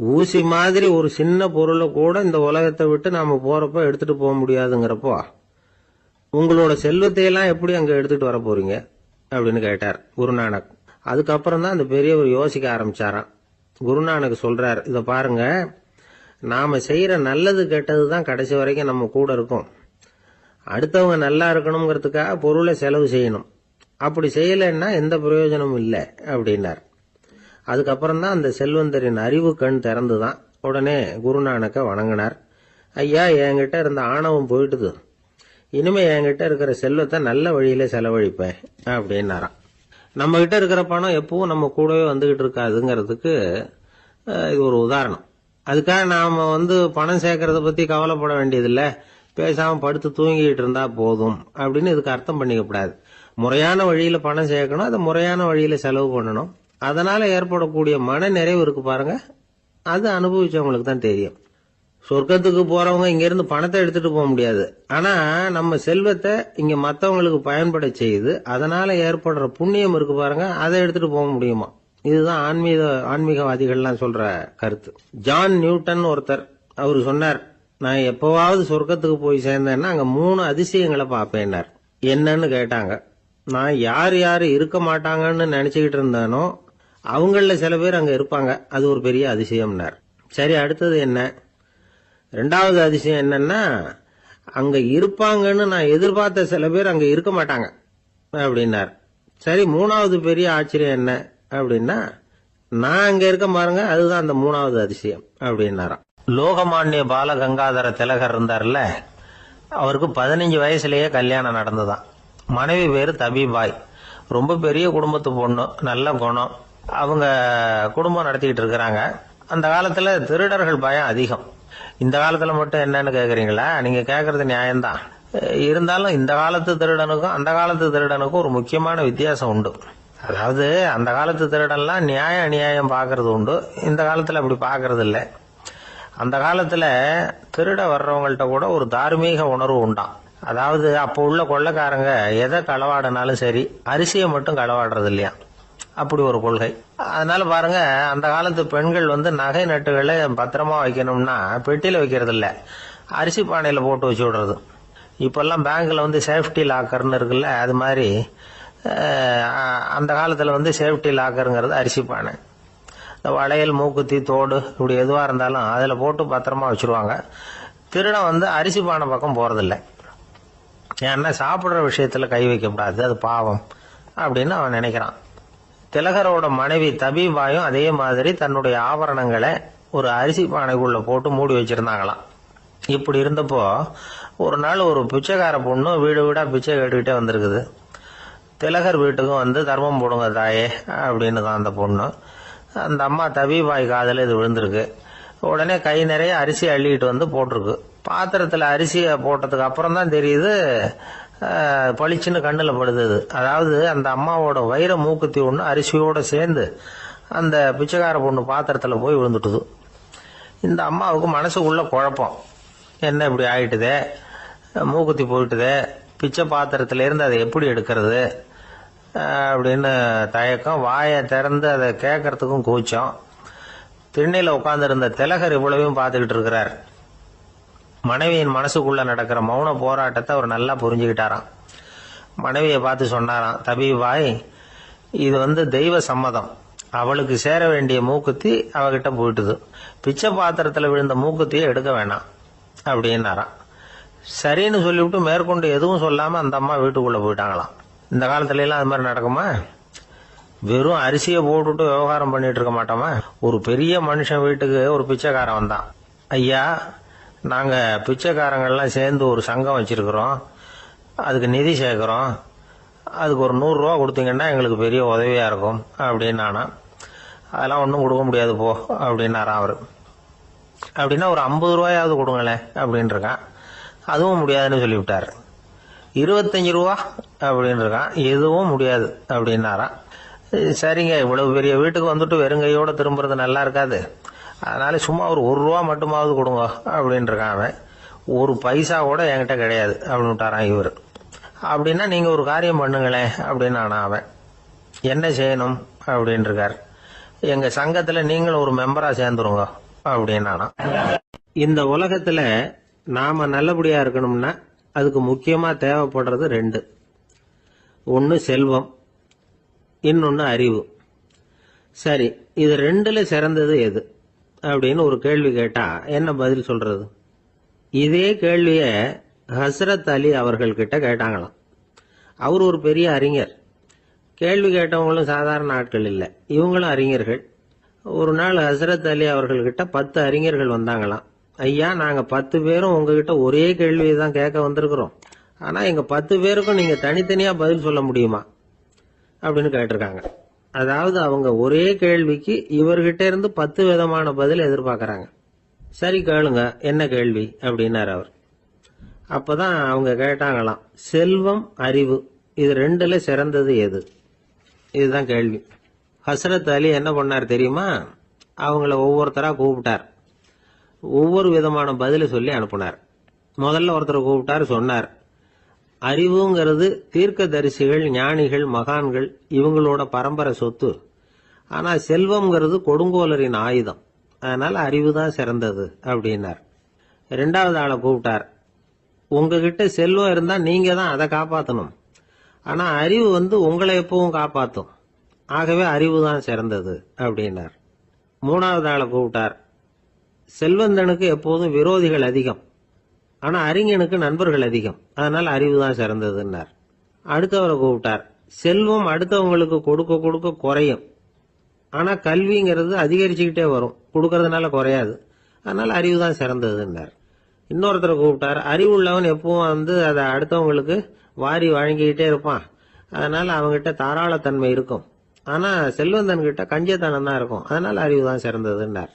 ஊசி மாதிரி ஒரு சின்ன பொருளை கூட இந்த உலகத்தை விட்டு நாம போறப்ப எடுத்துட்டு போக முடியாதுங்கிறப்போ உங்களோட செல்வத்தையெல்லாம் எப்படி அங்க எடுத்துட்டு வர போறீங்க அப்படின்னு கேட்டார் குருநானக். அதுக்கப்புறம் தான் அந்த பெரியவர் யோசிக்க ஆரம்பிச்சாராம். குருநானக் சொல்றார், இத பாருங்க, நாம செய்யற நல்லது கெட்டது தான் கடைசி வரைக்கும் நம்ம கூட இருக்கும். அடுத்தவங்க நல்லா இருக்கணுங்கிறதுக்காக பொருளை செலவு செய்யணும். அப்படி செய்யலைன்னா எந்த பிரயோஜனமும் இல்லை அப்படின்னார். அதுக்கப்புறம் தான் அந்த செல்வந்தரின் அறிவு கண் திறந்துதான். உடனே குருநானக்க வணங்கினார். ஐயா, என்கிட்ட இருந்த ஆணவம் போயிட்டுது, இனிமே என்கிட்ட இருக்கிற செல்வத்தை நல்ல வழியில செலவழிப்பேன் அப்படின்னாராம். நம்ம கிட்ட இருக்கிற பணம் எப்பவும் நம்ம கூடவே வந்துகிட்டு இருக்காதுங்கிறதுக்கு இது ஒரு உதாரணம். அதுக்காக நாம பணம் சேர்க்கறத பத்தி கவலைப்பட வேண்டியதில்லை, பேசாம படுத்து தூங்கிட்டு இருந்தா போதும் அப்படின்னு இதுக்கு அர்த்தம் பண்ணிக்கப்படாது. முறையான வழியில பணம் சேர்க்கணும், அதை முறையான வழியில செலவு பண்ணணும். அதனால ஏற்படக்கூடிய மன நிறைவு இருக்கு பாருங்க, அது அனுபவிச்சவங்களுக்கு தான் தெரியும். சொர்க்கத்துக்கு போறவங்க இங்க இருந்து பணத்தை எடுத்துட்டு போக முடியாது. ஆனா நம்ம செல்வத்தை இங்க மத்தவங்களுக்கு பயன்பட செய்து அதனால ஏற்படுற புண்ணியம் இருக்கு பாருங்க, அதை எடுத்துட்டு போக முடியுமா. இதுதான் ஆன்மீகவாதிகள்லாம் சொல்ற கருத்து. ஜான் நியூட்டன் ஒருத்தர், அவரு சொன்னார், நான் எப்பவாவது சொர்க்கத்துக்கு போய் சேர்ந்தேன்னா அங்க 3 அதிசயங்களை பார்ப்பேன்னார். என்னன்னு கேட்டாங்க. நான் யார் யாரு இருக்க மாட்டாங்கன்னு நினைச்சுக்கிட்டு இருந்தானோ அவங்கள சில பேர் அங்க இருப்பாங்க, அது ஒரு பெரிய அதிசயம்னார். சரி, அடுத்தது என்ன? 2வது அதிசயம் என்னன்னா, அங்க இருப்பாங்கன்னு நான் எதிர்பார்த்த சில பேர் அங்க இருக்க மாட்டாங்க அப்படின்னார். சரி, 3வது பெரிய ஆச்சரியம் என்ன அப்படின்னா, நான் அங்க இருக்க பாருங்க, அதுதான் அந்த 3வது அதிசயம் அப்படின்னாராம். லோகமானிய பால கங்காதர திலகர் இருந்தார்ல, அவருக்கு 15 வயசுலயே கல்யாணம் நடந்துதான். மனைவி பேரு தபிபாய். ரொம்ப பெரிய குடும்பத்து பொண்ணு, நல்ல குணம். அவங்க குடும்பம் நடத்திக்கிட்டு இருக்கிறாங்க. அந்த காலத்துல திருடர்கள் பயம் அதிகம். இந்த காலத்துல மட்டும் என்னன்னு கேக்குறீங்களா? நீங்க கேக்குறது நியாயம்தான். இருந்தாலும் இந்த காலத்து திருடனுக்கும் அந்த காலத்து திருடனுக்கும் ஒரு முக்கியமான வித்தியாசம் உண்டு. அதாவது அந்த காலத்து திருடன்லாம் நியாயம் அநியாயம் பாக்குறது உண்டு, இந்த காலத்துல அப்படி பாக்குறது இல்ல. அந்த காலத்துல திருட வர்றவங்கள்ட்ட கூட ஒரு தார்மீக உணர்வு உண்டாம். அதாவது அப்போ உள்ள கொள்ளைக்காரங்க எதை களவாடினாலும் சரி, அரிசியை மட்டும் களவாடுறது இல்லையா, அப்படி ஒரு கொள்கை. அதனால பாருங்க, அந்த காலத்து பெண்கள் நகை நட்டுகளை பத்திரமா வைக்கணும்னா பெட்டியில வைக்கிறது இல்ல, அரிசி பானையில போட்டு வச்சு விடுறது. இப்பெல்லாம் பேங்க்ல சேஃப்டி லாக்கர்னு இருக்குல்ல, அது மாதிரி அந்த காலத்துல சேஃப்டி லாக்கருங்கிறது அரிசி பானை. வளையல், மூக்குத்தி, தோடு இப்படி எதுவா இருந்தாலும் அதுல போட்டு பத்திரமா வச்சிருவாங்க. திருடன் அரிசி பானை பக்கம் போறதில்லை. ஏன்னா சாப்பிடுற விஷயத்துல கை வைக்கக்கூடாது, அது பாவம் அப்படின்னு அவன் நினைக்கிறான். திலகரோட மனைவி தபிபாயும் அதே மாதிரி தன்னுடைய ஆபரணங்களை ஒரு அரிசி பானைக்குள்ள போட்டு மூடி வச்சிருந்தாங்களாம். இப்படி இருந்தப்போ ஒரு நாள் ஒரு பிச்சைக்கார பொண்ணு வீடு வீடா பிச்சை கேட்டுக்கிட்டே வந்திருக்குது. திலகர் வீட்டுக்கும் தர்மம் போடுங்க தாயே அப்படின்னு தான் அந்த பொண்ணு. அந்த அம்மா தபிபாய் காதல இது விழுந்திருக்கு. உடனே கை நிறைய அரிசி அள்ளிட்டு போட்டிருக்கு. பாத்திரத்துல அரிசியை போட்டதுக்கு அப்புறம் தான் தெரியுது, பளிச்சுன்னு கண்ணுல படுது. அதாவது அந்த அம்மாவோட வைர மூக்குத்தி ஒண்ணு அரிசியோட சேர்ந்து அந்த பிச்சைக்கார பொண்ணு பாத்திரத்துல போய் விழுந்துட்டுது. இந்த அம்மாவுக்கு மனசுக்குள்ள குழப்பம், என்ன இப்படி ஆயிட்டுதே, மூக்குத்தி போயிட்டுதே, பிச்சை பாத்திரத்துல இருந்து அதை எப்படி எடுக்கிறது அப்படின்னு தயக்கம். வாயை திறந்து அதை கேட்கறதுக்கும் கூச்சம். திண்ணையில உட்கார்ந்து இருந்த திலகர் இவ்வளவையும் பார்த்துக்கிட்டு இருக்கிறார். மனைவியின் மனசுக்குள்ள நடக்கிற மௌன போராட்டத்தை அவர் நல்லா புரிஞ்சுக்கிட்டாராம். மனைவியை பார்த்து சொன்னாராம், தபிபாய், இது தெய்வ சம்மதம். அவளுக்கு சேர வேண்டிய மூக்குத்தி அவகிட்ட போயிட்டுது. பிச்சை பாத்திரத்துல விழுந்த மூக்குத்தியை எடுக்க வேணாம் அப்படின்னாராம். சரின்னு சொல்லிவிட்டு மேற்கொண்டு எதுவும் சொல்லாம அந்த அம்மா வீட்டுக்குள்ள போயிட்டாங்களாம். இந்த காலத்துல எல்லாம் அது மாதிரி நடக்குமா? வெறும் அரிசியை போட்டுட்டு விவகாரம் பண்ணிட்டு இருக்க மாட்டோமா? ஒரு பெரிய மனுஷன் வீட்டுக்கு ஒரு பிச்சைக்காரன் வந்தான். ஐயா, நாங்க பிச்சைக்காரங்கள்லாம் சேர்ந்து ஒரு சங்கம் வச்சிருக்கிறோம், அதுக்கு நிதி சேர்க்கிறோம், அதுக்கு ஒரு 100 ரூபா கொடுத்தீங்கன்னா எங்களுக்கு பெரிய உதவியா இருக்கும் அப்படின்னானா. அதெல்லாம் ஒன்றும் கொடுக்க முடியாது போ அப்படின்னாராம் அவரு. அப்படின்னா ஒரு 50 ரூபாயாவது கொடுங்களேன் அப்படின்னு இருக்கான். அதுவும் முடியாதுன்னு சொல்லிவிட்டாரு. 25 ரூபா அப்படின்னு இருக்கான். எதுவும் முடியாது அப்படின்னாராம். சரிங்க, இவ்வளவு பெரிய வீட்டுக்கு வெறுங்கையோட திரும்புறது நல்லா இருக்காது, அதனால சும்மா ஒரு 1 ரூபா மட்டுமாவது கொடுங்க அப்படின்னு இருக்கான் அவன். ஒரு பைசா கூட என்கிட்ட கிடையாது அப்படின்ட்டாரான் இவர். அப்படின்னா நீங்க ஒரு காரியம் பண்ணுங்களேன் அப்படின்னு அவன். என்ன செய்யணும் அப்படின்னு இருக்காரு. எங்க சங்கத்துல நீங்களும் ஒரு மெம்பரா சேர்ந்துருங்க அப்படின்னானா. இந்த உலகத்துல நாம நல்லபடியா இருக்கணும்னா அதுக்கு முக்கியமா தேவைப்படுறது 2. ஒன்னு செல்வம், இன்னொன்னு அறிவு. சரி, இது 2ல சிறந்தது எது அப்படின்னு ஒரு கேள்வி கேட்டா என்ன பதில் சொல்றது? இதே கேள்விய ஹஸ்ரத் அலி அவர்கள் கிட்ட கேட்டாங்களாம். அவர் ஒரு பெரிய அறிஞர். கேள்வி கேட்டவங்களும் சாதாரண ஆட்கள் இல்லை, இவங்களும் அறிஞர்கள். ஒரு நாள் ஹஸ்ரத் அலி அவர்கள் கிட்ட 10 அறிஞர்கள் வந்தாங்களாம். ஐயா, நாங்க 10 பேரும் உங்ககிட்ட ஒரே கேள்வியை தான் கேட்க வந்திருக்கிறோம், ஆனா எங்க 10 பேருக்கும் நீங்க தனித்தனியா பதில் சொல்ல முடியுமா அப்படின்னு கேட்டிருக்காங்க. அதாவது அவங்க ஒரே கேள்விக்கு இவர்கிட்ட இருந்து 10 விதமான பதில் எதிர்பார்க்கறாங்க. சரி கேளுங்க, என்ன கேள்வி அப்படின்னாரு அவர். அப்பதான் அவங்க கேட்டாங்களாம், செல்வம், அறிவு, இது 2ல சிறந்தது எது? இதுதான் கேள்வி. ஹஸ்ரத் அலி என்ன பண்ணார் தெரியுமா? அவங்கள ஒவ்வொருத்தரா கூப்பிட்டார். ஒவ்வொரு விதமான பதில சொல்லி அனுப்புனார். முதல்ல ஒருத்தரை கூப்பிட்டார், சொன்னார், அறிவுங்கிறது தீர்க்கதரிசிகள், ஞானிகள், மகான்கள் இவங்களோட பரம்பரை சொத்து. ஆனா செல்வம்ங்கிறது கொடுங்கோலரின் ஆயுதம், அதனால அறிவு தான் சிறந்தது அப்படின்னார். ரெண்டாவது ஆளை கூப்பிட்டார். உங்ககிட்ட செல்வம் இருந்தா நீங்க தான் அதை காப்பாற்றணும். ஆனா அறிவு உங்களை எப்பவும் காப்பாற்றும். ஆகவே அறிவு தான் சிறந்தது அப்படின்னார். மூணாவது ஆளை கூப்பிட்டார். செல்வந்தனுக்கு எப்போதும் விரோதிகள் அதிகம், ஆனா அறிஞனுக்கு நண்பர்கள் அதிகம், அதனால அறிவு தான் சிறந்ததுன்னார். அடுத்தவரை கூப்பிட்டார். செல்வம் அடுத்தவங்களுக்கு கொடுக்க கொடுக்க குறையும், ஆனா கல்விங்கிறது அதிகரிச்சுக்கிட்டே வரும், கொடுக்கறதுனால குறையாது, அதனால அறிவு தான் சிறந்ததுன்னார். இன்னொருத்தரை கூப்பிட்டார். அறிவு உள்ளவன் எப்பவும் அதை அடுத்தவங்களுக்கு வாரி வழங்கிக்கிட்டே இருப்பான், அதனால அவங்ககிட்ட தாராளத்தன்மை இருக்கும். ஆனா செல்வந்தன் கிட்ட கஞ்சத்தனம் தான் இருக்கும், அதனால அறிவு தான் சிறந்ததுன்னார்.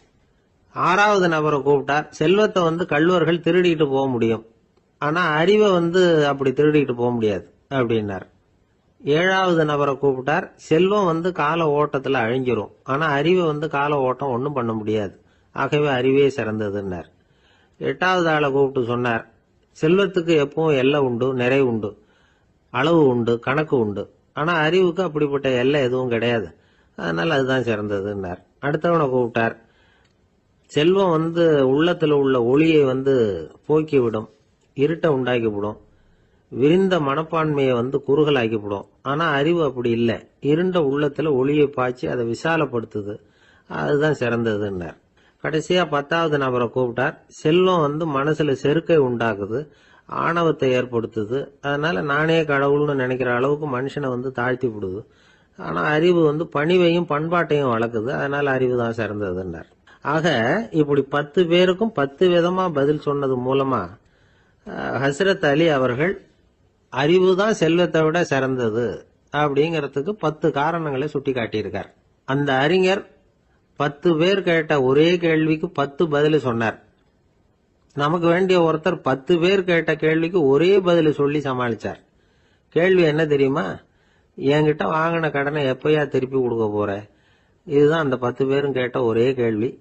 ஆறாவது நபரை கூப்பிட்டார். செல்வத்தை கள்வர்கள் திருடிட்டு போக முடியும், ஆனா அறிவை அப்படி திருடிட்டு போக முடியாது அப்படின்னார். ஏழாவது நபரை கூப்பிட்டார். செல்வம் கால ஓட்டத்துல அழிஞ்சிரும், ஆனா அறிவை கால ஓட்டம் ஒன்றும் பண்ண முடியாது, ஆகவே அறிவே சிறந்ததுன்னார். எட்டாவது ஆளை கூப்பிட்டு சொன்னார். செல்வத்துக்கு எப்பவும் எல்லை உண்டு, நிறை உண்டு, அளவு உண்டு, கணக்கு உண்டு, ஆனா அறிவுக்கு அப்படிப்பட்ட எல்லை எதுவும் கிடையாது, அதனால அதுதான் சிறந்ததுன்னார். அடுத்தவனை கூப்பிட்டார். செல்வம் உள்ளத்துல உள்ள ஒளியை போக்கிவிடும், இருட்டை உண்டாக்கிவிடும், விரிந்த மனப்பான்மையை குறுகலாக்கிவிடும். ஆனா அறிவு அப்படி இல்லை, இருண்ட உள்ளத்துல ஒளியை பாய்ச்சி அதை விசாலப்படுத்துது, அதுதான் சிறந்ததுன்னார். கடைசியா 10வது நபரை கூப்பிட்டார். செல்வம் மனசுல செருக்கை உண்டாக்குது, ஆணவத்தை ஏற்படுத்துது, அதனால நானே கடவுள்னு நினைக்கிற அளவுக்கு மனுஷனை தாழ்த்தி விடுது. ஆனா அறிவு பணிவையும் பண்பாட்டையும் வளர்க்குது, அதனால அறிவு தான் சிறந்ததுன்னார். ஆக இப்படி 10 பேருக்கும் 10 விதமா பதில் சொன்னது மூலமா ஹஸ்ரத் அலி அவர்கள் அறிவு தான் செல்வத்தை விட சிறந்தது அப்படிங்கறதுக்கு 10 காரணங்களை சுட்டி காட்டியிருக்கார். அந்த அறிஞர் 10 பேர் கேட்ட ஒரே கேள்விக்கு 10 பதில் சொன்னார். நமக்கு வேண்டிய ஒருத்தர் 10 பேர் கேட்ட கேள்விக்கு ஒரே பதில் சொல்லி சமாளிச்சார். கேள்வி என்ன தெரியுமா? என்கிட்ட வாங்கின கடனை எப்பயா திருப்பி கொடுக்க போற? இதுதான் அந்த 10 பேரும் கேட்ட ஒரே கேள்வி.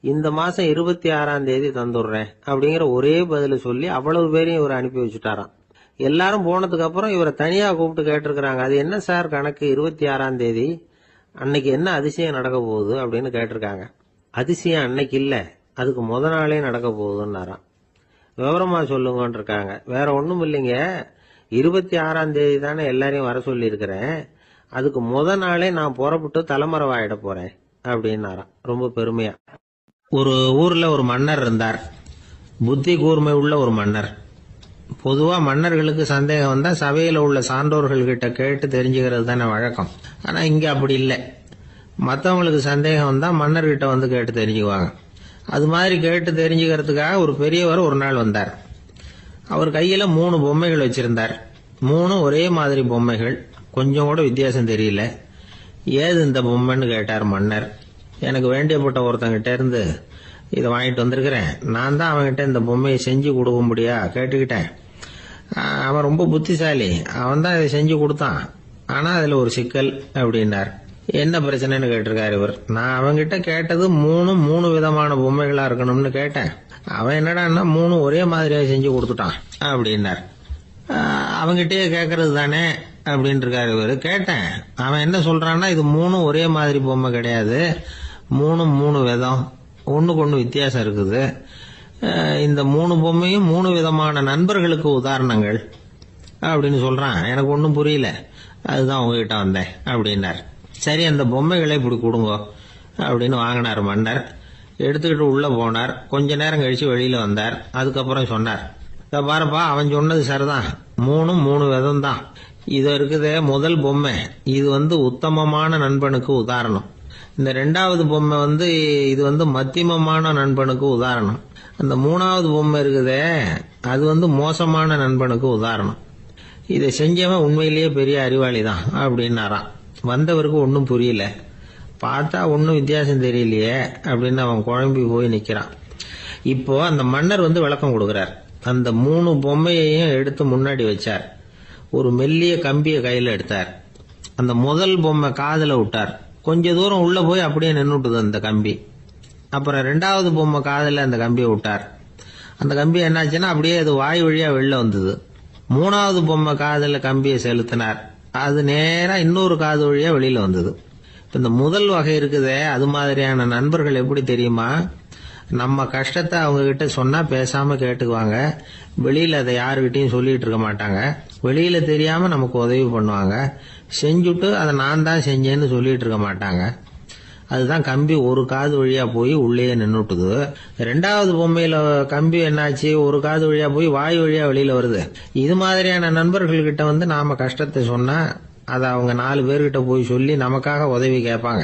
இந்த மாசம் 26ஆம் தேதி தந்துடுறேன் அப்படிங்கிற ஒரே பதில சொல்லி அவ்வளவு பேரையும் இவர் அனுப்பி வச்சுட்டாராம். எல்லாரும் போனதுக்கு அப்புறம் இவரை தனியா கூப்பிட்டு கேட்டிருக்கிறாங்க. அது என்ன சார் கணக்கு, 26ஆம் தேதி அன்னைக்கு என்ன அதிசயம் நடக்க போகுது அப்படின்னு கேட்டிருக்காங்க. அதிசயம் அன்னைக்கு இல்ல, அதுக்கு முத நாளே நடக்க போகுதுன்னாராம். விவரமா சொல்லுங்கன்னு இருக்காங்க. வேற ஒண்ணும் இல்லைங்க, 26ஆம் தேதி தானே எல்லாரையும் வர சொல்லி இருக்கிறேன், அதுக்கு முத நாளே நான் புறப்பட்டு தலைமறைவாயிட போறேன் அப்படின்னாராம் ரொம்ப பெருமையா. ஒரு ஊர்ல ஒரு மன்னர் இருந்தார், புத்தி கூர்மை உள்ள ஒரு மன்னர். பொதுவா மன்னர்களுக்கு சந்தேகம் வந்தா சபையில உள்ள சான்றோர்கள் கிட்ட கேட்டு தெரிஞ்சுக்கிறது தானே வழக்கம். ஆனா இங்க அப்படி இல்லை. மற்றவங்களுக்கு சந்தேகம் வந்தா மன்னர்கிட்ட கேட்டு தெரிஞ்சுக்குவாங்க. அது மாதிரி கேட்டு தெரிஞ்சுக்கிறதுக்காக ஒரு பெரியவர் ஒரு நாள் வந்தார். அவர் கையில 3 பொம்மைகள் வச்சிருந்தார். 3 ஒரே மாதிரி பொம்மைகள், கொஞ்சம் கூட வித்தியாசம் தெரியல. ஏது இந்த பொம்மைன்னு கேட்டார் மன்னர். எனக்கு வேண்டியப்பட்ட ஒருத்தங்கிட்ட இருந்து இதை வாங்கிட்டு வந்திருக்கிறேன், நான் தான் அவன்கிட்ட இந்த பொம்மையை செஞ்சு கொடுக்கும்படியா கேட்டுக்கிட்டேன். அவன் ரொம்ப புத்திசாலி, அவன் தான் இதை செஞ்சு கொடுத்தான், ஆனா அதுல ஒரு சிக்கல் அப்படின்னார். என்ன பிரச்சனைன்னு கேட்டிருக்காரு இவர். நான் அவன்கிட்ட கேட்டது 3 விதமான பொம்மைகளா இருக்கணும்னு கேட்டேன், அவன் என்னடான்னா 3 ஒரே மாதிரியா செஞ்சு கொடுத்துட்டான் அப்படின்னார். அவங்கிட்டயே கேட்கறது தானே அப்படின்னு இருக்காரு இவரு. கேட்டேன், அவன் என்ன சொல்றான்னா இது 3 ஒரே மாதிரி பொம்மை கிடையாது, 3 விதம், ஒண்ணுக்கு ஒண்ணு வித்தியாசம் இருக்குது. இந்த 3 பொம்மையும் 3 விதமான நண்பர்களுக்கு உதாரணங்கள் அப்படின்னு சொல்றான். எனக்கு ஒன்னும் புரியல, அதுதான் உங்ககிட்ட வந்தேன் அப்படின்னார். சரி, அந்த பொம்மைகளை இப்படி கொடுங்க அப்படின்னு வாங்கினார் மன்னர். எடுத்துக்கிட்டு உள்ள போனார். கொஞ்ச நேரம் கழிச்சு வெளியில வந்தார். அதுக்கப்புறம் சொன்னார், பாருப்பா, அவன் சொன்னது சரிதான், 3 விதம் தான். இது இருக்குதே முதல் பொம்மை, இது உத்தமமான நண்பனுக்கு உதாரணம். இந்த 2வது பொம்மை இது மத்தியமமான நண்பனுக்கு உதாரணம். அந்த 3வது பொம்மை இருக்குதே அது மோசமான நண்பனுக்கு உதாரணம். இதை செஞ்சவன் உண்மையிலேயே பெரிய அறிவாளி தான் அப்படின்னாராம். வந்தவருக்கு ஒன்னும் புரியல. பார்த்தா ஒன்னும் வித்தியாசம் தெரியலையே அப்படின்னு அவன் குழம்பி போய் நிக்கிறான். இப்போ அந்த மன்னர் விளக்கம் கொடுக்கிறார். அந்த 3 பொம்மையையும் எடுத்து முன்னாடி வச்சார். ஒரு மெல்லிய கம்பிய கையில எடுத்தார். அந்த முதல் பொம்மை காதுல விட்டார். கொஞ்ச தூரம் உள்ள போய் அப்படியே நின்னுட்டுது அந்த கம்பி. அப்புறம் 2வது பொம்மை காதுல அந்த கம்பியை விட்டார். அந்த கம்பி என்னாச்சுன்னா அப்படியே அது வாய் வழியா வெளில வந்தது. 3வது பொம்மை காதுல கம்பியை செலுத்தினார். அது நேரா இன்னொரு காது வழியா வெளியில வந்தது. இந்த முதல் வகை இருக்குதே, அது மாதிரியான நண்பர்கள் எப்படி தெரியுமா? நம்ம கஷ்டத்தை அவங்க கிட்ட சொன்னா பேசாம கேட்டுக்குவாங்க. வெளியில அதை யாருகிட்டையும் சொல்லிட்டு இருக்க மாட்டாங்க. வெளியில தெரியாம நமக்கு உதவி பண்ணுவாங்க. செஞ்சுட்டு அதை நான் தான் செஞ்சேன்னு சொல்லிட்டு இருக்க மாட்டாங்க. அதுதான் கம்பி ஒரு காது வழியா போய் உள்ளே நின்னுட்டுது. ரெண்டாவது பொம்மையில கம்பி என்னாச்சு, ஒரு காது வழியா போய் வாய் வழியா வெளியில வருது. இது மாதிரியான நண்பர்கள்கிட்ட வந்து நாம கஷ்டத்தை சொன்னா அதை அவங்க 4 பேர்கிட்ட போய் சொல்லி நமக்காக உதவி கேட்பாங்க.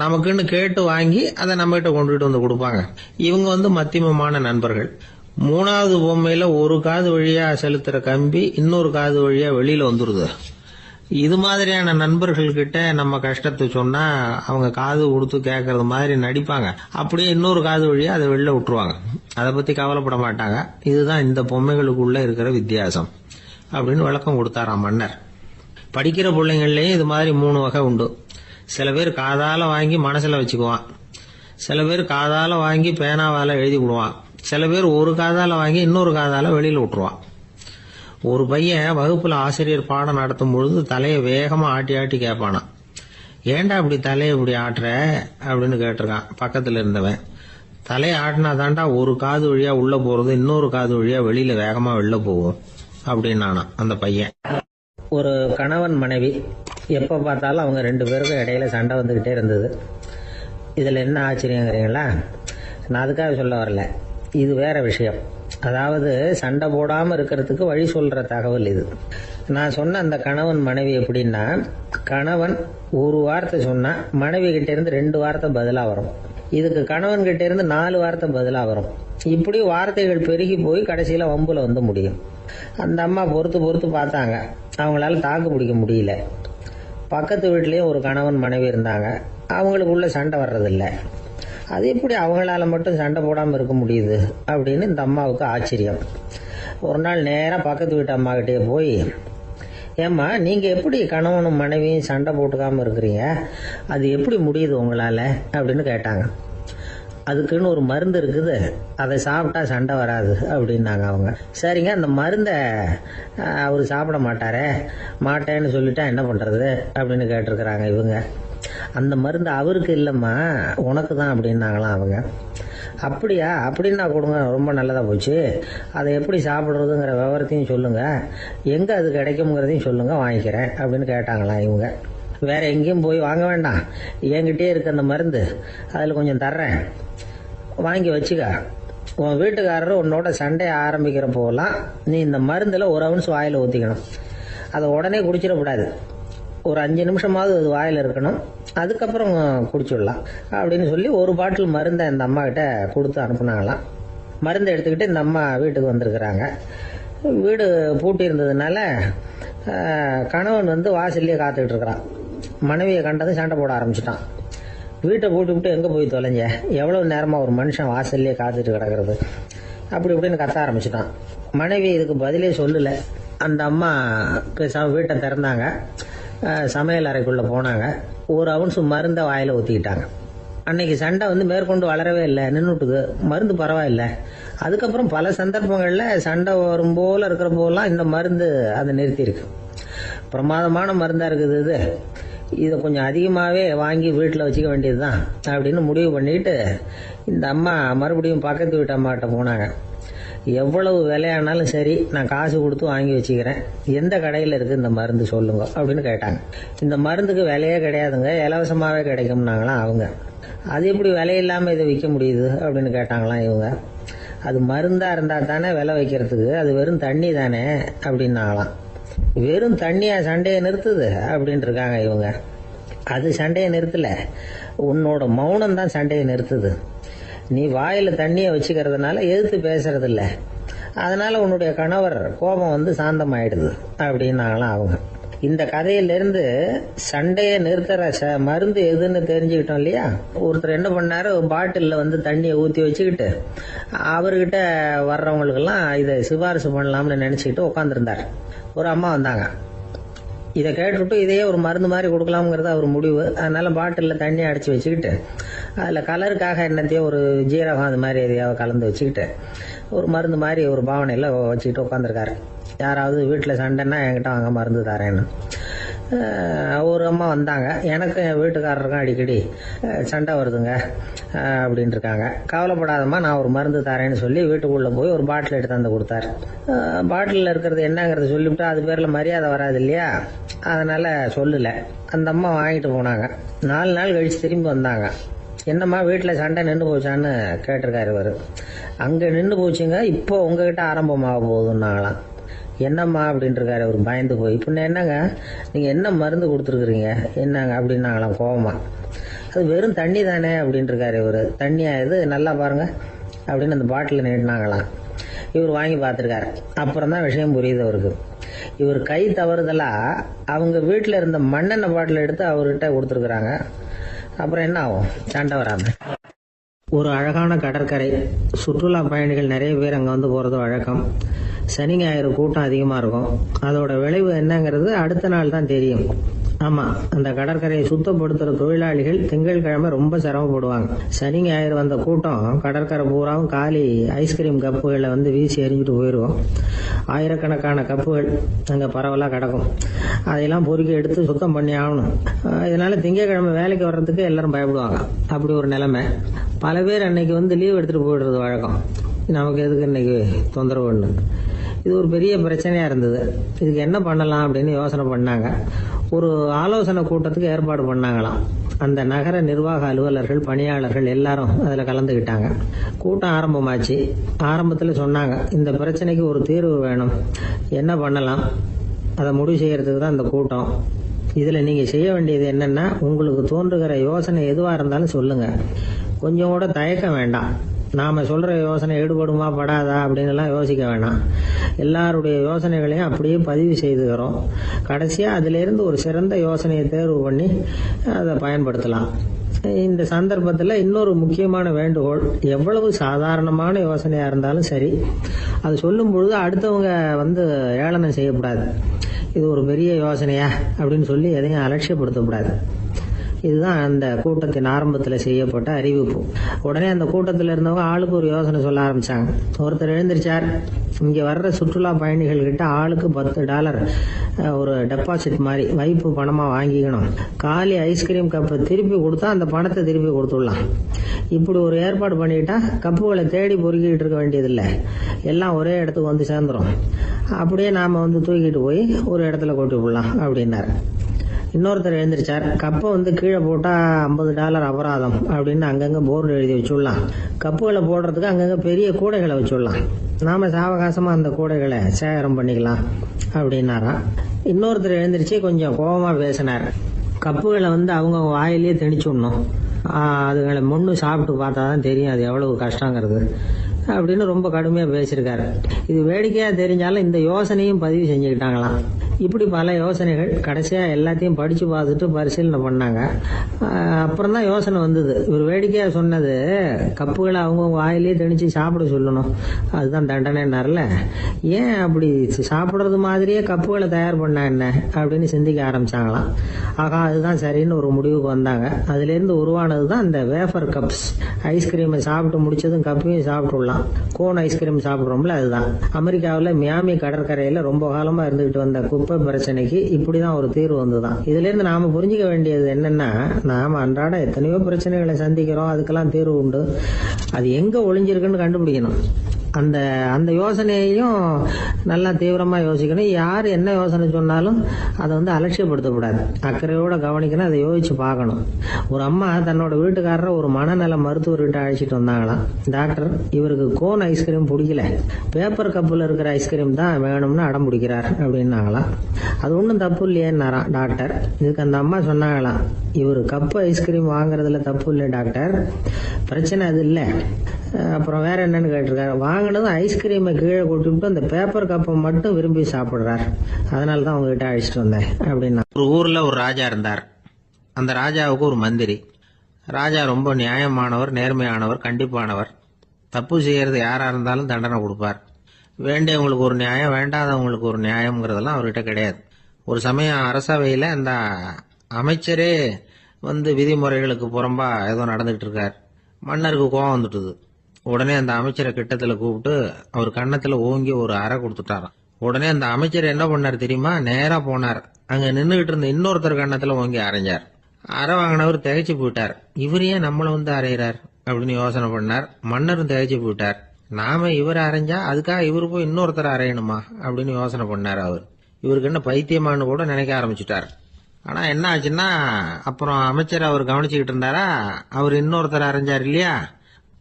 நமக்குன்னு கேட்டு வாங்கி அதை நம்ம கிட்ட கொண்டுகிட்டு வந்து கொடுப்பாங்க. இவங்க வந்து மத்தியமமான நண்பர்கள். 3வது பொம்மையில ஒரு காது வழியா செலுத்துற கம்பி இன்னொரு காது வழியா வெளியில வந்துருது. இது மாதிரியான நண்பர்கள் கிட்ட நம்ம கஷ்டத்தை சொன்னா அவங்க காது கொடுத்து கேட்கறது மாதிரி நடிப்பாங்க. அப்படியே இன்னொரு காது வழியா அதை வெளில விட்டுருவாங்க. அதை பத்தி கவலைப்பட மாட்டாங்க. இதுதான் இந்த பொம்மைகளுக்குள்ள இருக்கிற வித்தியாசம் அப்படின்னு விளக்கம் கொடுத்தாராம் மன்னர். படிக்கிற பிள்ளைங்கள்லயும் இது மாதிரி 3 வகை உண்டு. சில பேர் காதால வாங்கி மனசுல வச்சுக்குவான். சில பேர் காதால வாங்கி பேனாவால எழுதி விடுவான். சில பேர் ஒரு காதால வாங்கி இன்னொரு காதால வெளியில விட்டுருவான். ஒரு பையன் வகுப்புல ஆசிரியர் பாடம் நடத்தும் பொழுது தலையை வேகமா ஆட்டி ஆட்டி கேட்பானா. ஏண்டா இப்படி தலையை இப்படி ஆட்டுற அப்படின்னு கேட்டிருக்கான் பக்கத்துல இருந்தவன். தலையை ஆட்டினா தாண்டா ஒரு காது வழியா உள்ள போறது இன்னொரு காது வழியா வெளியில வேகமா வெளில போகும் அப்படின்னானா அந்த பையன். ஒரு கணவன் மனைவி எப்ப பார்த்தாலும் அவங்க 2 பேருக்கும் இடையில சண்டை வந்துகிட்டே இருந்தது. இதுல என்ன ஆச்சரியங்கிறீங்களா? நான் அதுக்காக சொல்ல வரல, இது வேற விஷயம். அதாவது சண்டை போடாம இருக்கிறதுக்கு வழி சொல்ற தகவல் இது. நான் சொன்ன அந்த கணவன் மனைவி எப்படின்னா, கணவன் ஒரு வார்த்தை சொன்னா மனைவி கிட்ட இருந்து 2 வார்த்தை பதிலா வரும். இதுக்கு கணவன் கிட்ட இருந்து 4 வார்த்தை பதிலா வரும். இப்படி வார்த்தைகள் பெருகி போய் கடைசியில வம்புல வந்து முடியும். அந்த அம்மா பொறுத்து பொறுத்து பார்த்தாங்க. அவங்களால தாக்கு பிடிக்க முடியல. பக்கத்து வீட்லயும் ஒரு கணவன் மனைவி இருந்தாங்க. அவங்களுக்குள்ள சண்டை வர்றதில்லை. அது எப்படி அவங்களால மட்டும் சண்டை போடாம இருக்க முடியுது அப்படின்னு இந்த அம்மாவுக்கு ஆச்சரியம். ஒரு நாள் நேரா பக்கத்து வீட்டு அம்மா கிட்டே போய், ஏம்மா நீங்க எப்படி கணவனும் மனைவியும் சண்டை போட்டுக்காம இருக்கிறீங்க, அது எப்படி முடியுது உங்களால அப்படின்னு கேட்டாங்க. அதுக்குன்னு ஒரு மருந்து இருக்குது, அதை சாப்பிட்டா சண்டை வராது அப்படின்னாங்க அவங்க. சரிங்க, அந்த மருந்தை அவரு சாப்பிட மாட்டேன்னு சொல்லிட்டா என்ன பண்றது அப்படின்னு கேட்டிருக்கிறாங்க இவங்க. அந்த மருந்து அவருக்கு இல்லைம்மா, உனக்கு தான் அப்படின்னாங்களாம் அவங்க. அப்படியா, அப்படின்னா கொடுங்க, ரொம்ப நல்லதா போச்சு. அதை எப்படி சாப்பிட்றதுங்கிற விவரத்தையும் சொல்லுங்க, எங்க அது கிடைக்குங்கிறதையும் சொல்லுங்க, வாங்கிக்கிறேன் அப்படின்னு கேட்டாங்களாம் இவங்க. வேற எங்கேயும் போய் வாங்க வேண்டாம், என்கிட்டே இருக்க அந்த மருந்து அதில் கொஞ்சம் தர்றேன், வாங்கி வச்சுக்க. உன் வீட்டுக்காரர் உன்னோட சண்டையை ஆரம்பிக்கிற போகலாம் நீ இந்த மருந்தில் ஒரு அவுன்ஸ் வாயில் ஊற்றிக்கணும். அதை உடனே குடிச்சிடக்கூடாது, ஒரு 5 நிமிஷமாவது அது வாயில் இருக்கணும், அதுக்கப்புறம் குடிச்சிடலாம் அப்படின்னு சொல்லி ஒரு பாட்டில் மருந்தை இந்த அம்மா கிட்ட கொடுத்து அனுப்புனாங்களாம். மருந்தை எடுத்துக்கிட்டு இந்த அம்மா வீட்டுக்கு வந்திருக்கிறாங்க. வீடு பூட்டி இருந்ததுனால கணவன் வந்து வாசல்லையே காத்துக்கிட்டு இருக்கிறான். மனைவியை கண்டதும் சண்டை போட ஆரம்பிச்சிட்டான். வீட்டை பூட்டி விட்டு எங்கே போய் தொலைஞ்ச, எவ்வளவு நேரமாக ஒரு மனுஷன் வாசல்லையே காத்துட்டு கிடக்கிறது அப்படி இப்படின்னு கத்த ஆரம்பிச்சிட்டான். மனைவி இதுக்கு பதிலே சொல்லலை. அந்த அம்மா பேசாம வீட்டை திறந்தாங்க, சமையல் அறைக்குள்ளே போனாங்க, ஒரு அவுன்ஸ் மருந்தை வாயில் ஊற்றிக்கிட்டாங்க. அன்னைக்கு சண்டை வந்து மேற்கொண்டு வளரவே இல்லை, நின்றுட்டுது. மருந்து பரவாயில்ல. அதுக்கப்புறம் பல சந்தர்ப்பங்களில் சண்டை வரும் போல இருக்கிற போலாம் இந்த மருந்து அதை நிறுத்தியிருக்கு. பிரமாதமான மருந்தாக இருக்குது இது, இதை கொஞ்சம் அதிகமாகவே வாங்கி வீட்டில் வச்சுக்க வேண்டியது தான் அப்படின்னு முடிவு பண்ணிட்டு இந்த அம்மா மறுபடியும் பக்கத்து வீட்டு அம்மாட்ட போனாங்க. எவ்வளவு விலையானாலும் சரி, நான் காசு கொடுத்து வாங்கி வச்சுக்கிறேன், எந்த கடையில் இருக்குது இந்த மருந்து சொல்லுங்க அப்படின்னு கேட்டாங்க. இந்த மருந்துக்கு விலையே கிடையாதுங்க, இலவசமாகவே கிடைக்கும்னாங்களாம் அவங்க. அது எப்படி விலையில்லாமல் இதை விற்க முடியுது அப்படின்னு கேட்டாங்களாம் இவங்க. அது மருந்தாக இருந்தால் தானே விலை வைக்கிறதுக்கு, அது வெறும் தண்ணி தானே அப்படின்னாங்களாம். வெறும் தண்ணியா சண்டையை நிறுத்துது அப்படின்னு இருக்காங்க இவங்க. அது சண்டையை நிறுத்தல, உன்னோட மௌனம் தான் சண்டையை நிறுத்துது. நீ வாயில தண்ணியை வச்சுக்கிறதுனால எதிர்த்து பேசுறது இல்ல, அதனால உன்னுடைய கணவர் கோபம் வந்து சாந்தமாயிடுது அப்படின்னாங்களாம் அவங்க. இந்த கதையிலிருந்து சண்டையை நிறுத்துற மருந்து எதுன்னு தெரிஞ்சுக்கிட்டோம் இல்லையா. ஒருத்தர் என்ன பண்ணாரு, பாட்டிலில் வந்து தண்ணியை ஊற்றி வச்சுக்கிட்டு அவர்கிட்ட வர்றவங்களுக்கெல்லாம் இதை சிபாரிசு பண்ணலாம்னு நினைச்சுக்கிட்டு உட்காந்துருந்தார். ஒரு அம்மா வந்தாங்க. இதை கேட்டுவிட்டு இதையே ஒரு மருந்து மாதிரி கொடுக்கலாம்ங்கிறது அவர் முடிவு. அதனால பாட்டிலில் தண்ணி அடைச்சி வச்சுக்கிட்டு அதில் கலருக்காக என்னத்தையோ ஒரு ஜீரகம் அது மாதிரி எதையாவது கலந்து வச்சுக்கிட்டு ஒரு மருந்து மாதிரி ஒரு பாவனையில் வச்சுக்கிட்டு உட்காந்துருக்காரு. யாராவது வீட்டில் சண்டைன்னா என்கிட்ட வாங்க மருந்து தரேன்னு. ஒரு அம்மா வந்தாங்க. எனக்கு என் வீட்டுக்காரருக்கும் அடிக்கடி சண்டை வருதுங்க அப்படின்னு இருக்காங்க. கவலைப்படாதம்மா, நான் ஒரு மருந்து தரேன்னு சொல்லி வீட்டுக்குள்ளே போய் ஒரு பாட்டில் எடுத்து வந்து கொடுத்தாரு. பாட்டிலில் இருக்கிறது என்னங்கிறத சொல்லிவிட்டு அது பேரில் மரியாதை வராது இல்லையா, அதனால் சொல்லலை. அந்த அம்மா வாங்கிட்டு போனாங்க. 4 நாள் கழித்து திரும்பி வந்தாங்க. என்னம்மா வீட்டில் சண்டை நின்று போச்சான்னு கேட்டிருக்காரு இவர். அங்கே நின்று போச்சுங்க, இப்போ உங்ககிட்ட ஆரம்பமாக போகுதுன்னாங்களாம். என்னம்மா அப்படின்ட்டுருக்காரு அவர் பயந்து போய். பின்ன என்னங்க, நீங்கள் என்ன மருந்து கொடுத்துருக்குறீங்க என்னங்க அப்படின்னாங்களாம் கோவமா. அது வெறும் தண்ணி தானே அப்படின்ட்டுருக்காரு இவர். தண்ணியா இது, நல்லா பாருங்கள் அப்படின்னு அந்த பாட்டில் நீட்டினாங்களாம். இவர் வாங்கி பார்த்துருக்காரு. அப்புறம் தான் விஷயம் புரியுது அவருக்கு. இவர் கை தவறுதலாக அவங்க வீட்டில் இருந்த மண்ணெண்ணெய் பாட்டில் எடுத்து அவர்கிட்ட கொடுத்துருக்குறாங்க. அப்புறம் என்ன ஆகும், சண்டை வராமல். ஒரு அழகான கடற்கரை, சுற்றுலா பயணிகள் நிறைய பேர் அங்கே வந்து போகிறது வழக்கம். சனி ஞாயிறு கூட்டம் அதிகமாக இருக்கும். அதோட விளைவு என்னங்கிறது அடுத்த நாள் தான் தெரியும். ஆமாம், அந்த கடற்கரையை சுத்தப்படுத்துகிற தொழிலாளிகள் திங்கட்கிழமை ரொம்ப சிரமப்படுவாங்க. சனி ஞாயிறு வந்த கூட்டம் கடற்கரை பூராவும் காலி ஐஸ்கிரீம் கப்புகளை வந்து வீசி எறிஞ்சிட்டு போயிடுவோம். ஆயிரக்கணக்கான கப்புகள் அங்கே பரவலாக கிடக்கும். அதையெல்லாம் பொறுக்கி எடுத்து சுத்தம் பண்ணி ஆகணும். இதனால் திங்கட்கிழமை வேலைக்கு வர்றதுக்கு எல்லாரும் பயப்படுவாங்க. அப்படி ஒரு நிலைமை. பல பேர் அன்னைக்கு வந்து லீவ் எடுத்துகிட்டு போயிடுறது வழக்கம். நமக்கு எதுக்கு இன்னைக்கு தொந்தரவுன்னு. இது ஒரு பெரிய பிரச்சனையாக இருந்தது. இதுக்கு என்ன பண்ணலாம் அப்படின்னு யோசனை பண்ணாங்க. ஒரு ஆலோசனை கூட்டத்துக்கு ஏற்பாடு பண்ணாங்களாம். அந்த நகர நிர்வாக அலுவலர்கள், பணியாளர்கள் எல்லாரும் அதில் கலந்துக்கிட்டாங்க. கூட்டம் ஆரம்பமாச்சு. ஆரம்பத்தில் சொன்னாங்க, இந்த பிரச்சனைக்கு ஒரு தீர்வு வேணும், என்ன பண்ணலாம், அதை முடிவு செய்யறதுக்கு தான் இந்த கூட்டம். இதில் நீங்கள் செய்ய வேண்டியது என்னென்னா, உங்களுக்கு தோன்றுகிற யோசனை எதுவாக இருந்தாலும் சொல்லுங்கள். கொஞ்சம் கூட தயக்கம் வேண்டாம். நாம் சொல்கிற யோசனை ஈடுபடுமா படாதா அப்படின்லாம் யோசிக்க வேணாம். எல்லாருடைய யோசனைகளையும் அப்படியே பதிவு செய்துக்கிறோம். கடைசியாக அதிலிருந்து ஒரு சிறந்த யோசனையை தேர்வு பண்ணி அதை பயன்படுத்தலாம். இந்த சந்தர்ப்பத்தில் இன்னொரு முக்கியமான வேண்டுகோள், எவ்வளவு சாதாரணமான யோசனையாக இருந்தாலும் சரி, அது சொல்லும் பொழுது அடுத்தவங்க வந்து ஏளனம் செய்யக்கூடாது. இது ஒரு பெரிய யோசனையா அப்படின்னு சொல்லி எதையும் அலட்சியப்படுத்தக்கூடாது. இதுதான் அந்த கூட்டத்தின் ஆரம்பத்தில் செய்யப்பட்ட அறிவிப்பு. உடனே அந்த கூட்டத்தில் இருந்தவங்க ஆளுக்கு ஒரு யோசனை சொல்ல ஆரம்பிச்சாங்க. ஒருத்தர் எழுந்திருச்சார், இங்கே வர்ற சுற்றுலா பயணிகள் கிட்ட ஆளுக்கு $10 ஒரு டெபாசிட் மாதிரி வைப்பு பணமாக வாங்கிக்கணும். காலி ஐஸ்கிரீம் கப்பை திருப்பி கொடுத்தா அந்த பணத்தை திருப்பி கொடுத்துடலாம். இப்படி ஒரு ஏற்பாடு பண்ணிக்கிட்டா கப்புகளை தேடி பொறுக்கிட்டு இருக்க வேண்டியதில்லை, எல்லாம் ஒரே இடத்துக்கு வந்து சேர்ந்துடும். அப்படியே நாம் வந்து தூக்கிட்டு போய் ஒரு இடத்துல கொட்டி விடலாம் அப்படின்னாரு. இன்னொருத்தர் எழுந்திருச்சார், கப்பை வந்து கீழே போட்டால் $50 அபராதம் அப்படின்னு அங்கங்கே போர்டு எழுதி வச்சுடலாம். கப்புகளை போடுறதுக்கு அங்கங்கே பெரிய கூடைகளை வச்சுடலாம். நாம் சாவகாசமாக அந்த கூடைகளை சேகரம் பண்ணிக்கலாம் அப்படின்னாராம். இன்னொருத்தர் எழுந்திரிச்சு கொஞ்சம் கோபமாக பேசினார். கப்புகளை வந்து அவங்க வாயிலேயே திணிச்சுடணும், அதுகளை முன்னு சாப்பிட்டு பார்த்தா தான் தெரியும் அது எவ்வளவு கஷ்டங்கிறது அப்படின்னு ரொம்ப கடுமையாக பேசியிருக்காரு. இது வேடிக்கையாக தெரிஞ்சாலும் இந்த யோசனையும் பதிவு செஞ்சுக்கிட்டாங்களாம். இப்படி பல யோசனைகள். கடைசியாக எல்லாத்தையும் படித்து பார்த்துட்டு பரிசீலனை பண்ணாங்க. அப்புறம் தான் யோசனை வந்தது. இவர் வேடிக்கையாக சொன்னது, கப்புகளை அவங்கவுங்க வாயிலே திணிச்சு சாப்பிட சொல்லணும், அதுதான் தண்டனைன்னார்ல. ஏன் அப்படி சாப்பிட்றது மாதிரியே கப்புகளை தயார் பண்ண என்ன அப்படின்னு சிந்திக்க ஆரம்பிச்சாங்களாம். ஆகா, அதுதான் சரின்னு ஒரு முடிவுக்கு வந்தாங்க. அதுலேருந்து உருவானது தான் இந்த வேஃபர் கப்ஸ். ஐஸ்கிரீமை சாப்பிட்டு முடிச்சதும் கப்பையும் சாப்பிட்டுடலாம். கோன் ஐஸ்கிரீம் சாப்பிட்றோம்ல, அதுதான். அமெரிக்காவில் மியாமி கடற்கரையில் ரொம்ப காலமாக இருந்துகிட்டு வந்த குப்பை பிரச்சனைக்கு இப்படிதான் ஒரு தீர்வு வந்துதான். இதுல இருந்து நாம புரிஞ்சுக்க வேண்டியது என்னன்னா, நாம அன்றாட எத்தனையோ பிரச்சனைகளை சந்திக்கிறோம், அதுக்கெல்லாம் தீர்வு உண்டு. அது எங்க ஒளிஞ்சிருக்குன்னு கண்டுபிடிக்கணும். அந்த யோசனையையும் நல்லா தீவிரமாக யோசிக்கணும். யார் என்ன யோசனை சொன்னாலும் அதை வந்து அலட்சியப்படுத்தக்கூடாது, அக்கறையோட கவனிக்கணும், அதை யோசிச்சு பார்க்கணும். ஒரு அம்மா தன்னோட வீட்டுக்காரரை ஒரு மனநல மருத்துவர்கிட்ட அழைச்சிட்டு வந்தாங்களாம். டாக்டர், இவருக்கு கோன் ஐஸ்கிரீம் பிடிக்கல, பேப்பர் கப்பில் இருக்கிற ஐஸ்கிரீம் தான் வேணும்னு அடம் பிடிக்கிறார் அப்படின்னாங்களாம். அது ஒன்றும் தப்பு இல்லையேன்னாராம் டாக்டர். இதுக்கு அந்த அம்மா சொன்னாங்களாம், இவர் கப்பு ஐஸ்கிரீம் வாங்குறதுல தப்பு இல்லை டாக்டர், பிரச்சனை அது இல்லை. அப்புறம் வேற என்னன்னு கேட்டிருக்காரு. வாங்கினதும் ஐஸ்கிரீமை கீழே கொட்டிவிட்டு அந்த பேப்பர் கப்பை மட்டும் விரும்பி சாப்பிட்றார், அதனால தான் உங்ககிட்ட அழைச்சிட்டு வந்தேன் அப்படின்னா. ஒரு ஊரில் ஒரு ராஜா இருந்தார். அந்த ராஜாவுக்கு ஒரு மந்திரி. ராஜா ரொம்ப நியாயமானவர், நேர்மையானவர், கண்டிப்பானவர். தப்பு செய்யறது யாராக இருந்தாலும் தண்டனை கொடுப்பார். வேண்டியவங்களுக்கு ஒரு நியாயம், வேண்டாதவங்களுக்கு ஒரு நியாயம்ங்கிறதெல்லாம் அவர்கிட்ட கிடையாது. ஒரு சமயம் அரசவையில் அந்த அமைச்சரே வந்து விதிமுறைகளுக்கு புறம்பா ஏதோ நடந்துகிட்டு இருக்கார். மன்னருக்கு கோபம் வந்துட்டுது. உடனே அந்த அமைச்சரை கிட்டத்தில் கூப்பிட்டு அவர் கன்னத்தில் ஓங்கி ஒரு அறை கொடுத்துட்டாராம். உடனே அந்த அமைச்சர் என்ன பண்ணார் தெரியுமா? நேரா போனார். அங்க நின்றுகிட்டு இருந்த இன்னொருத்தர் கண்ணத்துல ஓங்கி அரைஞ்சார். அரை வாங்கினவர் திகைச்சு போயிட்டார். இவர் ஏன் நம்மள வந்து அரைகிறார் அப்படின்னு யோசனை பண்ணார். மன்னரும் திகைச்சு போயிட்டார். நாம இவரை அரைஞ்சா அதுக்காக இவரு போய் இன்னொருத்தர் அரையணுமா அப்படின்னு யோசனை பண்ணார். அவர் இவருக்கு என்ன பைத்தியமானு கூட நினைக்க ஆரம்பிச்சுட்டார். ஆனா என்ன ஆச்சுன்னா, அப்புறம் அமைச்சர் அவர் கவனிச்சுக்கிட்டு இருந்தாரா, அவர் இன்னொருத்தர் அரைஞ்சார் இல்லையா,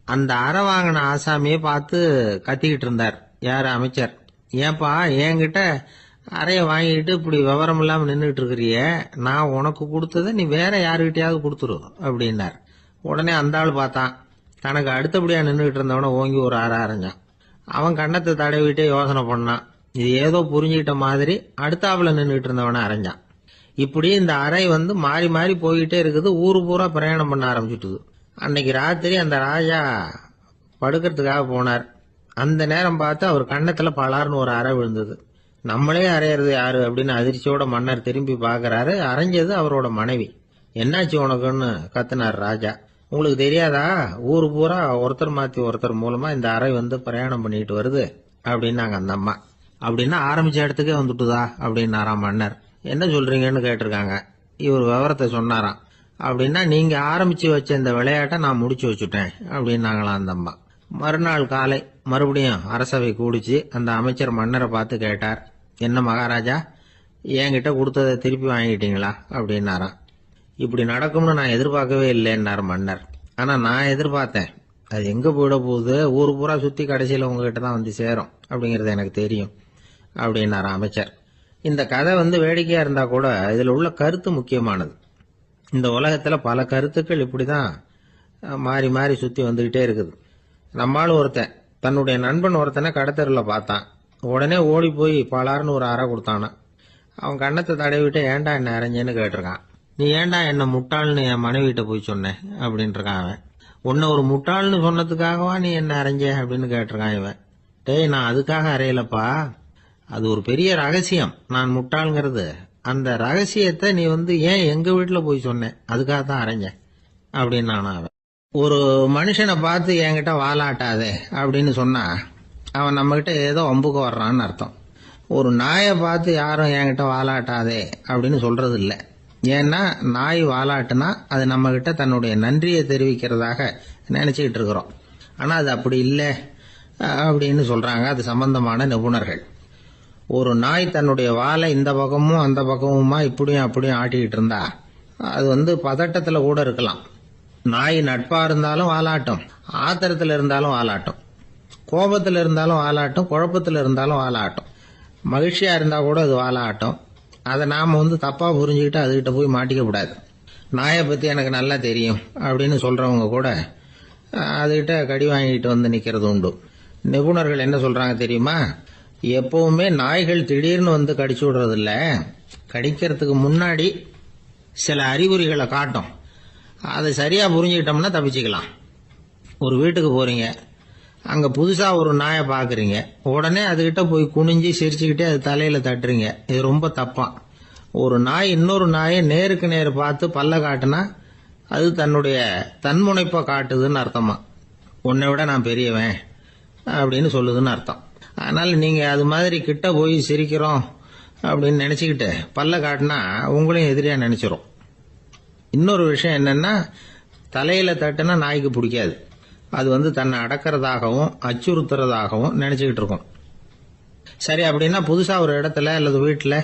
அந்த அரை வாங்கின ஆசாமியை பார்த்து கத்திக்கிட்டு இருந்தார். யாரு? அமைச்சர். ஏன்பா என்கிட்ட அறைய வாங்கிட்டு இப்படி விவரம் இல்லாம நின்றுட்டு இருக்கிறிய, நான் உனக்கு கொடுத்ததை நீ வேற யாருக்கிட்டையாவது கொடுத்துரு அப்படின்னார். உடனே அந்த ஆள் பார்த்தான், தனக்கு அடுத்தபடியா நின்றுட்டு இருந்தவன ஓங்கி ஒரு அரை அரைஞ்சான். அவன் கண்ணத்தை தடவிட்டே யோசனை பண்ணான். இது ஏதோ புரிஞ்சுக்கிட்ட மாதிரி அடுத்தாப்புல நின்றுட்டு இருந்தவன அரைஞ்சான். இப்படி இந்த அறை வந்து மாறி மாறி போய்கிட்டே இருக்குது. ஊரு பூரா பிரயாணம் பண்ண ஆரம்பிச்சுட்டுது. அன்னைக்கு ராத்திரி அந்த ராஜா படுக்கிறதுக்காக போனார். அந்த நேரம் பார்த்து அவர் கண்ணத்துல பலார்னு ஒரு அறை விழுந்தது. நம்மளே அரையிறது யாரு அப்படின்னு அதிர்ச்சியோட மன்னர் திரும்பி பாக்குறாரு. அரைஞ்சது அவரோட மனைவி. என்னாச்சு உனக்குன்னு கத்துனார் ராஜா. உங்களுக்கு தெரியாதா, ஊரு பூரா ஒருத்தர் மாத்தி ஒருத்தர் மூலமா இந்த அறை வந்து பிரயாணம் பண்ணிட்டு வருது அப்படின்னாங்க அந்த அம்மா. அப்படின்னா ஆரம்பிச்ச இடத்துக்கே வந்துட்டுதா அப்படின்னாராம் மன்னர். என்ன சொல்றீங்கன்னு கேட்டிருக்காங்க. இவர் விவரத்தை சொன்னாராம். அப்படின்னா நீங்க ஆரம்பிச்சு வச்ச இந்த விளையாட்டை நான் முடிச்சு வச்சுட்டேன் அப்படின்னாங்களாம் அந்த அம்மா. மறுநாள் காலை மறுபடியும் அரசவை கூடிச்சு. அந்த அமைச்சர் மன்னரை பார்த்து கேட்டார், என்ன மகாராஜா, என்கிட்ட கொடுத்ததை திருப்பி வாங்கிட்டீங்களா அப்படின்னாராம். இப்படி நடக்கும்னு நான் எதிர்பார்க்கவே இல்லைன்னார் மன்னர். ஆனா நான் எதிர்பார்த்தேன். அது எங்க போயிட போகுது, ஊரு பூரா சுத்தி கடைசியில உங்ககிட்ட தான் வந்து சேரும் அப்படிங்கறது எனக்கு தெரியும் அப்படின்னார் அமைச்சர். இந்த கதை வந்து வேடிக்கையா இருந்தா கூட இதுல உள்ள கருத்து முக்கியமானது. இந்த உலகத்துல பல கருத்துக்கள் இப்படிதான் மாறி மாறி சுத்தி வந்துகிட்டே இருக்குது. நம்மாலும் ஒருத்தன் தன்னுடைய நண்பன் ஒருத்தனை கடத்தெருவில் பார்த்தான். உடனே ஓடி போய் பலார்னு ஒரு அறை கொடுத்தானா. அவன் கண்ணத்தை தடவிட்டு ஏன்டா என்ன அரைஞ்சேன்னு கேட்டிருக்கான். நீ ஏன்டா என்ன முட்டாள்னு என் மனைவிட்ட போய் சொன்னேன் அப்படின்னு இருக்கான் அவன். உன்னை ஒரு முட்டாள்னு சொன்னதுக்காகவா நீ என்ன அரைஞ்ச அப்படின்னு கேட்டிருக்கான் இவன். டேய், நான் அதுக்காக அறையலப்பா, அது ஒரு பெரிய ரகசியம். நான் முட்டாள்ங்கிறது அந்த ரகசியத்தை நீ வந்து ஏன் எங்க வீட்டுல போய் சொன்னேன், அதுக்காக தான் அரைஞ்சேன் அப்படின்னு அவன். ஒரு மனுஷனை பார்த்து என்கிட்ட வாலாட்டாதே அப்படின்னு சொன்னா அவன் நம்ம கிட்ட ஏதோ வம்புக்கு வர்றான்னு அர்த்தம். ஒரு நாயை பார்த்து யாரும் என்கிட்ட வாலாட்டாதே அப்படின்னு சொல்றது இல்லை. ஏன்னா நாய் வாலாட்டுனா அது நம்ம கிட்ட தன்னுடைய நன்றியை தெரிவிக்கிறதாக நினைச்சுக்கிட்டு இருக்கிறோம். ஆனா அது அப்படி இல்லை அப்படின்னு சொல்றாங்க அது சம்பந்தமான நிபுணர்கள். ஒரு நாய் தன்னுடைய வாலை இந்த பக்கமும் அந்த பக்கமுமா இப்படியும் அப்படியும் ஆட்டிக்கிட்டு இருந்தா அது வந்து பதட்டத்துல கூட இருக்கலாம். நாய் நட்பா இருந்தாலும் வாலாட்டும், ஆத்திரத்துல இருந்தாலும் வாலாட்டும், கோபத்துல இருந்தாலும் வாலாட்டும், குழப்பத்துல இருந்தாலும் வாலாட்டும், மகிழ்ச்சியா இருந்தா கூட அது வாலாட்டும். அதை நாம வந்து தப்பா புரிஞ்சுக்கிட்டு அதுகிட்ட போய் மாட்டிக்க கூடாது. நாயை பத்தி எனக்கு நல்லா தெரியும் அப்படின்னு சொல்றவங்க கூட அதுகிட்ட கடி வாங்கிட்டு வந்து நிக்கிறது உண்டு. நிபுணர்கள் என்ன சொல்றாங்க தெரியுமா, எப்பவுமே நாய்கள் திடீர்னு வந்து கடிச்சு விடுறது இல்ல, கடிக்கிறதுக்கு முன்னாடி சில அறிகுறிகளை காட்டும். அதை சரியா புரிஞ்சுக்கிட்டோம்னா தப்பிச்சுக்கலாம். ஒரு வீட்டுக்கு போறீங்க, அங்க புதுசா ஒரு நாயை பாக்குறீங்க, உடனே அதுகிட்ட போய் குனிஞ்சு சிரிச்சுக்கிட்டே அது தலையில தட்டுறீங்க. இது ரொம்ப தப்பா. ஒரு நாய் இன்னொரு நாயை நேருக்கு நேர் பார்த்து பல்ல காட்டுனா அது தன்னுடைய தன்முனைப்பை காட்டுதுன்னு அர்த்தமா. உன்னை விட நான் பெரியவன் அப்படின்னு சொல்லுதுன்னு அர்த்தம். அதனால நீங்க அது மாதிரி கிட்ட போய் சிரிக்கிறோம் அப்படின்னு நினைச்சுக்கிட்டு பல்ல காட்டினா உங்களையும் எதிரியா நினைச்சிரும். இன்னொரு விஷயம் என்னன்னா, தலையில தட்டுனா நாய்க்கு பிடிக்காது. அது வந்து தன்னை அடக்கிறதாகவும் அச்சுறுத்துறதாகவும் நினைச்சுக்கிட்டு இருக்கும். சரி, அப்படின்னா புதுசா ஒரு இடத்துல அல்லது வீட்டுல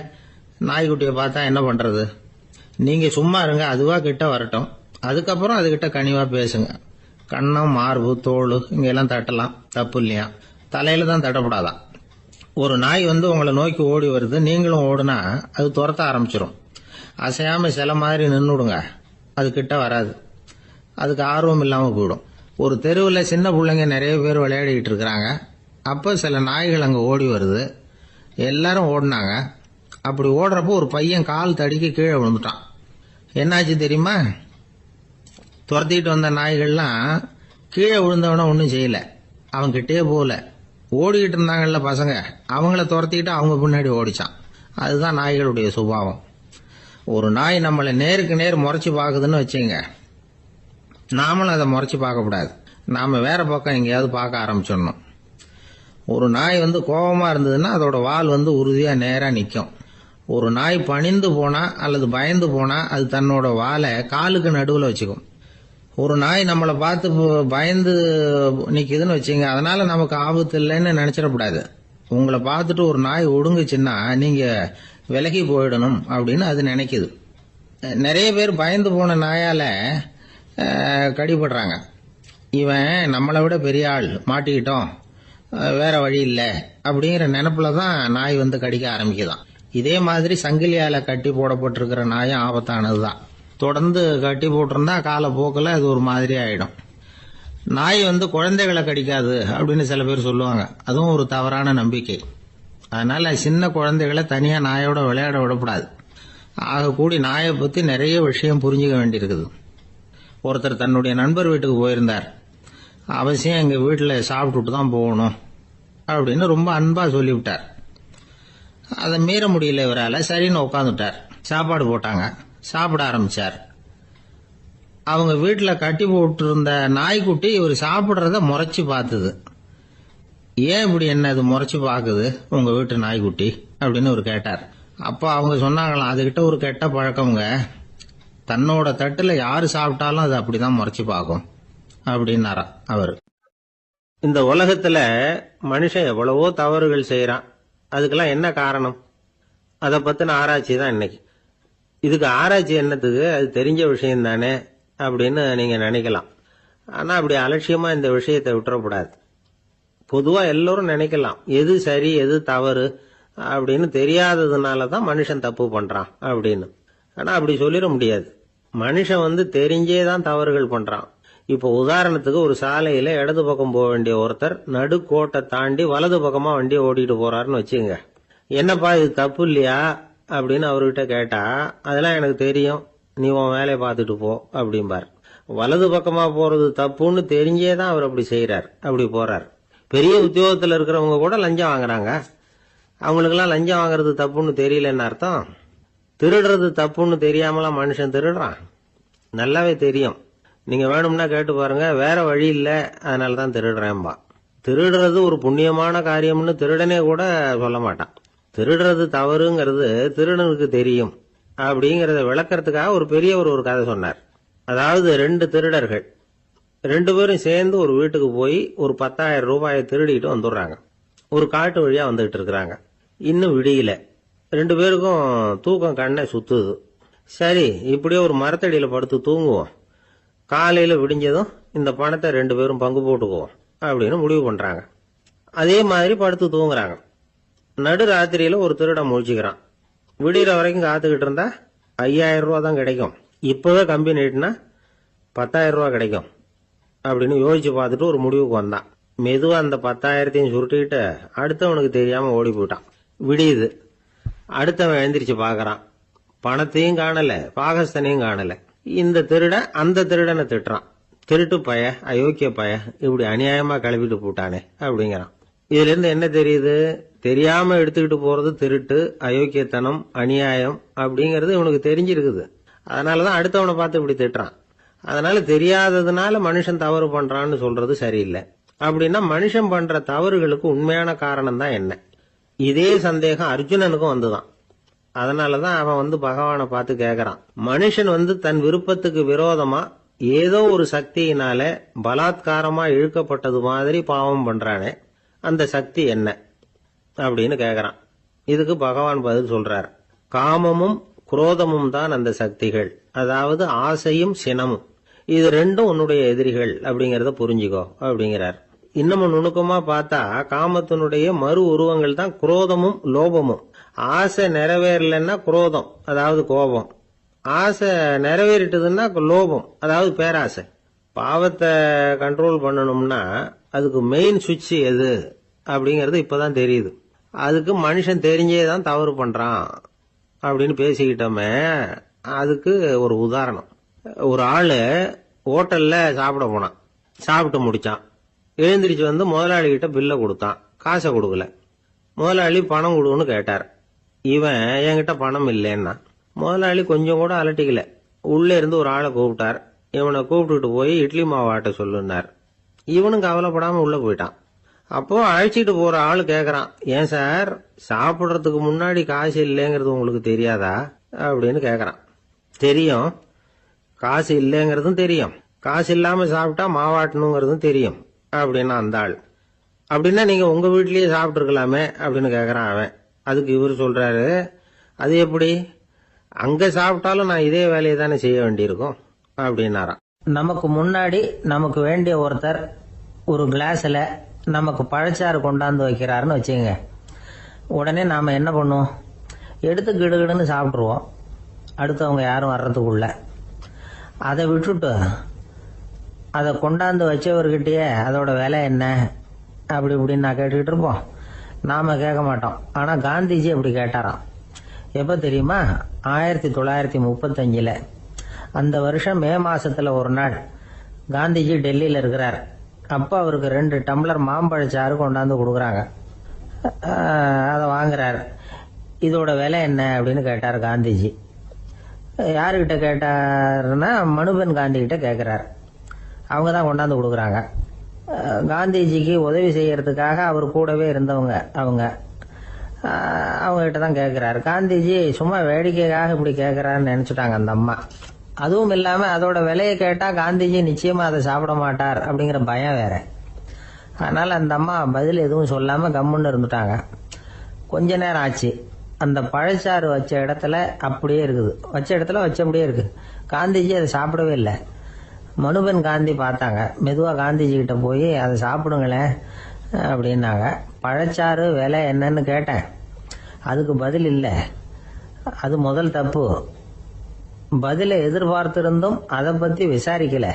நாய்க்குட்டியை பார்த்தா என்ன பண்றது? நீங்க சும்மா இருங்க, அதுவா கிட்ட வரட்டும். அதுக்கப்புறம் அதுகிட்ட கனிவா பேசுங்க. கண்ணம், மார்பு, தோல் இங்கெல்லாம் தட்டலாம், தப்பு இல்லையா? தலையில தான் தட்டப்படாதான். ஒரு நாய் வந்து உங்களை நோக்கி ஓடி வருது, நீங்களும் ஓடுனா அது துரத்த ஆரம்பிச்சிடும். அசையாம சில மாதிரி நின்றுடுங்க, அது கிட்ட வராது. அதுக்கு ஆர்வம் இல்லாம போயிடும். ஒரு தெருவில் சின்ன பிள்ளைங்க நிறைய பேர் விளையாடிக்கிட்டு இருக்கிறாங்க. அப்போ சில நாய்கள் அங்கே ஓடி வருது. எல்லாரும் ஓடினாங்க. அப்படி ஓடுறப்போ ஒரு பையன் கால் தடிக்க கீழே விழுந்துட்டான். என்னாச்சு தெரியுமா? துரத்திட்டு வந்த நாய்கள்லாம் கீழே விழுந்தவன ஒன்றும் செய்யல, அவன் கிட்டே போகல. ஓடிக்கிட்டு இருந்தாங்கல்ல பசங்க, அவங்கள துரத்திக்கிட்டு அவங்க பின்னாடி ஓடிச்சான். அதுதான் நாய்களுடைய சுபாவம். ஒரு நாய் நம்மளை நேருக்கு நேர் முறைச்சு பாக்குதுன்னு வச்சுங்க, நாமளும் அதை முறைச்சு பார்க்க கூடாது. நாம வேற பக்கம் எங்கேயாவது பார்க்க ஆரம்பிச்சிடணும். ஒரு நாய் கோபமா இருந்ததுன்னா அதோட வால் உறுதியா நேரா நிற்கும். ஒரு நாய் பணிந்து போனா அல்லது பயந்து போனா அது தன்னோட வாலை காலுக்கு நடுவில் வச்சுக்கும். ஒரு நாய் நம்மளை பார்த்து பயந்து நிக்குதுன்னு வச்சுங்க, அதனால நமக்கு ஆபத்து இல்லைன்னு நினைச்சிடக்கூடாது. உங்களை பார்த்துட்டு ஒரு நாய் ஒடுங்குச்சுன்னா நீங்க விலகி போயிடணும் அப்படின்னு அது நினைக்குது. நிறைய பேர் பயந்து போன நாயால கடிபடுறாங்க. இவன் நம்மளை விட பெரிய ஆள், மாட்டிக்கிட்டோம், வேற வழி இல்லை அப்படிங்கிற நினைப்புல தான் நாய் கடிக்க ஆரம்பிக்குதான். இதே மாதிரி சங்கிலியால கட்டி போடப்பட்டிருக்கிற நாயும் ஆபத்தானதுதான். தொடர்ந்து கட்டி போட்டிருந்தா காலப்போக்கில் அது ஒரு மாதிரி ஆயிடும். நாய் குழந்தைகளை கடிக்காது அப்படின்னு சில பேர் சொல்லுவாங்க. அதுவும் ஒரு தவறான நம்பிக்கை. அதனால சின்ன குழந்தைகளை தனியா நாயோட விளையாட விடக்கூடாது. ஆக கூடி நாயை பத்தி நிறைய விஷயம் புரிஞ்சுக்க வேண்டியிருக்குது. ஒருத்தர் தன்னுடைய நண்பர் வீட்டுக்கு போயிருந்தார். அவசியம் எங்க வீட்டில் சாப்பிட்டுட்டு தான் போகணும் அப்படின்னு ரொம்ப அன்பா சொல்லிவிட்டார். அதை மீற முடியல இவரால். சரின்னு உட்காந்துட்டார். சாப்பாடு போட்டாங்க, சாப்பிட ஆரம்பிச்சார். அவங்க வீட்டில் கட்டி போட்டு இருந்த நாய்க்குட்டி இவர் சாப்பிட்றத முறைச்சு பார்த்தது. ஏன் இப்படி என்ன இது முறைச்சு பாக்குது உங்க வீட்டு நாய்க்குட்டி அப்படின்னு அவர் கேட்டார். அப்போ அவங்க சொன்னாங்களாம், அதுகிட்ட ஒரு கெட்ட பழக்கம்ங்க, தன்னோட தட்டுல யாரு சாப்பிட்டாலும் அது அப்படிதான் முறைச்சு பார்க்கும் அப்படின்னாரா அவரு. இந்த உலகத்துல மனுஷன் எவ்வளவோ தவறுகள் செய்யறான். அதுக்கெல்லாம் என்ன காரணம்? அதை பத்தின ஆராய்ச்சி தான் இன்னைக்கு. இதுக்கு ஆராய்ச்சி என்னத்துக்கு, அது தெரிஞ்ச விஷயம் தானே அப்படின்னு நீங்க நினைக்கலாம். ஆனா அப்படி அலட்சியமா இந்த விஷயத்தை விட்டுறக்கூடாது. பொதுவா எல்லோரும் நினைக்கலாம், எது சரி எது தவறு அப்படின்னு தெரியாததுனால தான் மனுஷன் தப்பு பண்றான் அப்படின்னு. ஆனா அப்படி சொல்லிட முடியாது. மனுஷன் தெரிஞ்சே தான் தவறுகள் பண்றான். இப்போ உதாரணத்துக்கு ஒரு சாலையில இடது பக்கம் போக வேண்டிய ஒருத்தர் நடுக்கோட்டை தாண்டி வலது பக்கமா வண்டியை ஓட்டிட்டு போறாருன்னு வச்சுங்க. என்னப்பா இது தப்பு இல்லையா அப்படின்னு அவர்கிட்ட கேட்டா, அதெல்லாம் எனக்கு தெரியும், நீ உன் வேலையை பார்த்துட்டு போ அப்படிம்பார். வலது பக்கமா போறது தப்புன்னு தெரிஞ்சே தான் அவர் அப்படி செய்யறார், அப்படி போறார். பெரிய உத்தியோகத்தில் இருக்கிறவங்க கூட லஞ்சம் வாங்குறாங்க. அவங்களுக்கெல்லாம் லஞ்சம் வாங்குறது தப்புன்னு தெரியலன்னு அர்த்தம். திருடுறது தப்புன்னு தெரியாமலாம் மனுஷன் திருடுறான், நல்லாவே தெரியும். நீங்க வேணும்னா கேட்டு பாருங்க, வேற வழி இல்லை அதனால தான் திருடுறேன்பா. திருடுறது ஒரு புண்ணியமான காரியம்னு திருடனே கூட சொல்ல மாட்டான். திருடுறது தவறுங்கிறது திருடனுக்கு தெரியும் அப்படிங்கறத விளக்கறதுக்காக ஒரு பெரியவர் ஒரு கதை சொன்னார். அதாவது 2 திருடர்கள் 2 பேரும் சேர்ந்து ஒரு வீட்டுக்கு போய் ஒரு 10,000 ரூபாயை திருடிட்டு வந்துடுறாங்க. ஒரு காட்டு வழியா வந்துகிட்டு இருக்கிறாங்க. இன்னும் விடியல. 2 பேருக்கும் தூக்கம் கண்ணை சுத்துது. சரி, இப்படியே ஒரு மரத்தடியில படுத்து தூங்குவோம், காலையில விடிஞ்சதும் இந்த பணத்தை 2 பேரும் பங்கு போட்டுக்குவோம் அப்படின்னு முடிவு பண்றாங்க. அதே மாதிரி படுத்து தூங்குறாங்க. நடு ராத்திரியில ஒரு திருடன் முழிச்சுக்கிறான். விடிகிற வரைக்கும் காத்துக்கிட்டு இருந்தா 5,000 ரூபா தான் கிடைக்கும், இப்பவே கம்பி நீட்டினா 10,000 ரூபா கிடைக்கும் அப்படின்னு யோசிச்சு பார்த்துட்டு ஒரு முடிவுக்கு வந்தான். மெதுவா அந்த 10,000த்தையும் சுருட்டிக்கிட்டு அடுத்தவனுக்கு தெரியாம ஓடி போயிட்டான். விடியுது. அடுத்தவன் எழுந்திரிச்சு பாக்குறான். பணத்தையும் காணல, பாகஸ்தனையும் காணல. இந்த திருடன் அந்த திருடனை திட்டுறான், திருட்டு பய, அயோக்கிய பய, இப்படி அநியாயமா கிளப்பிட்டு போட்டானே அப்படிங்கிறான். இதுல இருந்து என்ன தெரியுது? தெரியாம எடுத்துக்கிட்டு போறது திருட்டு, அயோக்கியத்தனம், அநியாயம் அப்படிங்கறது இவனுக்கு தெரிஞ்சிருக்குது. அதனாலதான் அடுத்தவனை பார்த்து இப்படி திட்டுறான். அதனால தெரியாததுனால மனுஷன் தவறு பண்றான்னு சொல்றது சரியில்லை. அப்படின்னா மனுஷன் பண்ற தவறுகளுக்கு உண்மையான காரணம் தான் என்ன? இதே சந்தேகம் அர்ஜுனனுக்கும் வந்துதான். அதனாலதான் அவன் பகவானை பார்த்து கேட்கறான், மனுஷன் தன் விருப்பத்துக்கு விரோதமா ஏதோ ஒரு சக்தியினால பலாத்காரமா இழுக்கப்பட்டது மாதிரி பாவம் பண்றானே, அந்த சக்தி என்ன அப்படின்னு கேட்கறான். இதுக்கு பகவான் பதில் சொல்றார், காமமும் குரோதமும் தான் அந்த சக்திகள், அதாவது ஆசையும் சினமும். இது 2ம் உன்னுடைய எதிரிகள் அப்படிங்கறத புரிஞ்சுக்கோ அப்படிங்கிறார். இன்னமும் நுணுக்கமா பார்த்தா காமத்தினுடைய மறு உருவங்கள் தான் குரோதமும் லோபமும். ஆசை நிறைவேறலன்னா குரோதம், அதாவது கோபம். ஆசை நிறைவேறிட்டதுன்னா லோபம், அதாவது பேராசை. பாவத்தை கண்ட்ரோல் பண்ணணும்னா அதுக்கு மெயின் சுவிட்ச் எது அப்படிங்கறது இப்பதான் தெரியுது. அதுக்கு மனுஷன் தெரிஞ்சே தான் தவறு பண்றான் அப்படின்னு பேசிக்கிட்டோமே. அதுக்கு ஒரு உதாரணம். ஒரு ஆளு ஹோட்டல்ல சாப்பிட போனான். சாப்பிட்டு முடிச்சான். எழுந்திரிச்சு முதலாளி கிட்ட பில்ல கொடுத்தான். காசை கொடுக்கல. முதலாளி பணம் கொடுன்னு கேட்டார். இவன் என்கிட்ட பணம் இல்லைன்னா. முதலாளி கொஞ்சம் கூட அலட்டிக்கல. உள்ளே இருந்து ஒரு ஆளை கூப்பிட்டார். இவனை கூப்பிட்டுட்டு போய் இட்லி மாவு ஆட்ட சொல்லுன்னார். இவனும் கவலைப்படாம உள்ள போயிட்டான். அப்போ அழைச்சிட்டு போற ஆளு கேக்குறான், ஏன் சார் சாப்பிடுறதுக்கு முன்னாடி காசு இல்லைங்கிறது உங்களுக்கு தெரியாதா அப்படின்னு கேக்குறான். தெரியும், காசு இல்லைங்கிறதும் தெரியும், காசு இல்லாம சாப்பிட்டா மாவாட்டணுங்கிறதும் தெரியும் அப்படின்னா அந்த ஆள். அப்படின்னா நீங்க உங்க வீட்லயே சாப்பிட்டு இருக்கலாமே அப்படின்னு கேக்குறான் அவன். அதுக்கு இவர் சொல்றாரு, அது எப்படி, அங்க சாப்பிட்டாலும் நான் இதே வேலையை தானே செய்ய வேண்டியிருக்கும் அப்படின்னாராம். நமக்கு முன்னாடி நமக்கு வேண்டிய ஒருத்தர் ஒரு கிளாஸ்ல நமக்கு பழச்சாறு கொண்டாந்து வைக்கிறாருன்னு வச்சுங்க. உடனே நாம என்ன பண்ணுவோம், எடுத்து கிடுகிடுன்னு சாப்பிட்ருவோம் அடுத்தவங்க யாரும் வர்றதுக்குள்ள. அதை விட்டுட்டு அதை கொண்டாந்து வச்சவர்கிட்டயே அதோட விலை என்ன அப்படி இப்படின்னு நான் கேட்டுக்கிட்டு இருப்போம். நாம கேட்க மாட்டோம். ஆனா காந்திஜி அப்படி கேட்டாராம். எப்ப தெரியுமா, 1935 அந்த வருஷம் மே மாசத்துல ஒரு நாள் காந்திஜி டெல்லியில இருக்கிறார். அப்ப அவருக்கு 2 டம்ளர் மாம்பழச்சாறு கொண்டாந்து கொடுக்குறாங்க. அதை வாங்குறாரு. இதோட விலை என்ன அப்படின்னு கேட்டார் காந்திஜி. யாருக்கிட்ட கேட்டாருன்னா மனுபென் காந்தி கிட்ட கேட்கிறார். அவங்க தான் கொண்டாந்து கொடுக்குறாங்க. காந்திஜிக்கு உதவி செய்யறதுக்காக அவர் கூடவே இருந்தவங்க அவங்க கிட்ட தான் கேட்கிறாரு. காந்திஜி சும்மா வேடிக்கைக்காக இப்படி கேட்கிறாருன்னு நினைச்சுட்டாங்க அந்த அம்மா. அதுவும் இல்லாம அதோட விலையை கேட்டா காந்திஜி நிச்சயமா அதை சாப்பிட மாட்டார் அப்படிங்கிற பயம் வேற. அதனால அந்த அம்மா பதில் எதுவும் சொல்லாம கம்முன்னு இருந்துட்டாங்க. கொஞ்ச நேரம் ஆச்சு. அந்த பழச்சாறு வச்ச இடத்துல அப்படியே இருக்குது, வச்ச இடத்துல வச்சபடியே இருக்கு. காந்திஜி அதை சாப்பிடவே இல்லை. மனுபென் காந்தி பார்த்தாங்க. மெதுவா காந்திஜி கிட்ட போய் அதை சாப்பிடுங்களேன் அப்படின்னாங்க. பழச்சாறு விலை என்னன்னு கேட்டேன், அதுக்கு பதில் இல்லை. அது முதல் தப்பு. பதிலை எதிர்பார்த்திருந்தும் அதை பத்தி விசாரிக்கல,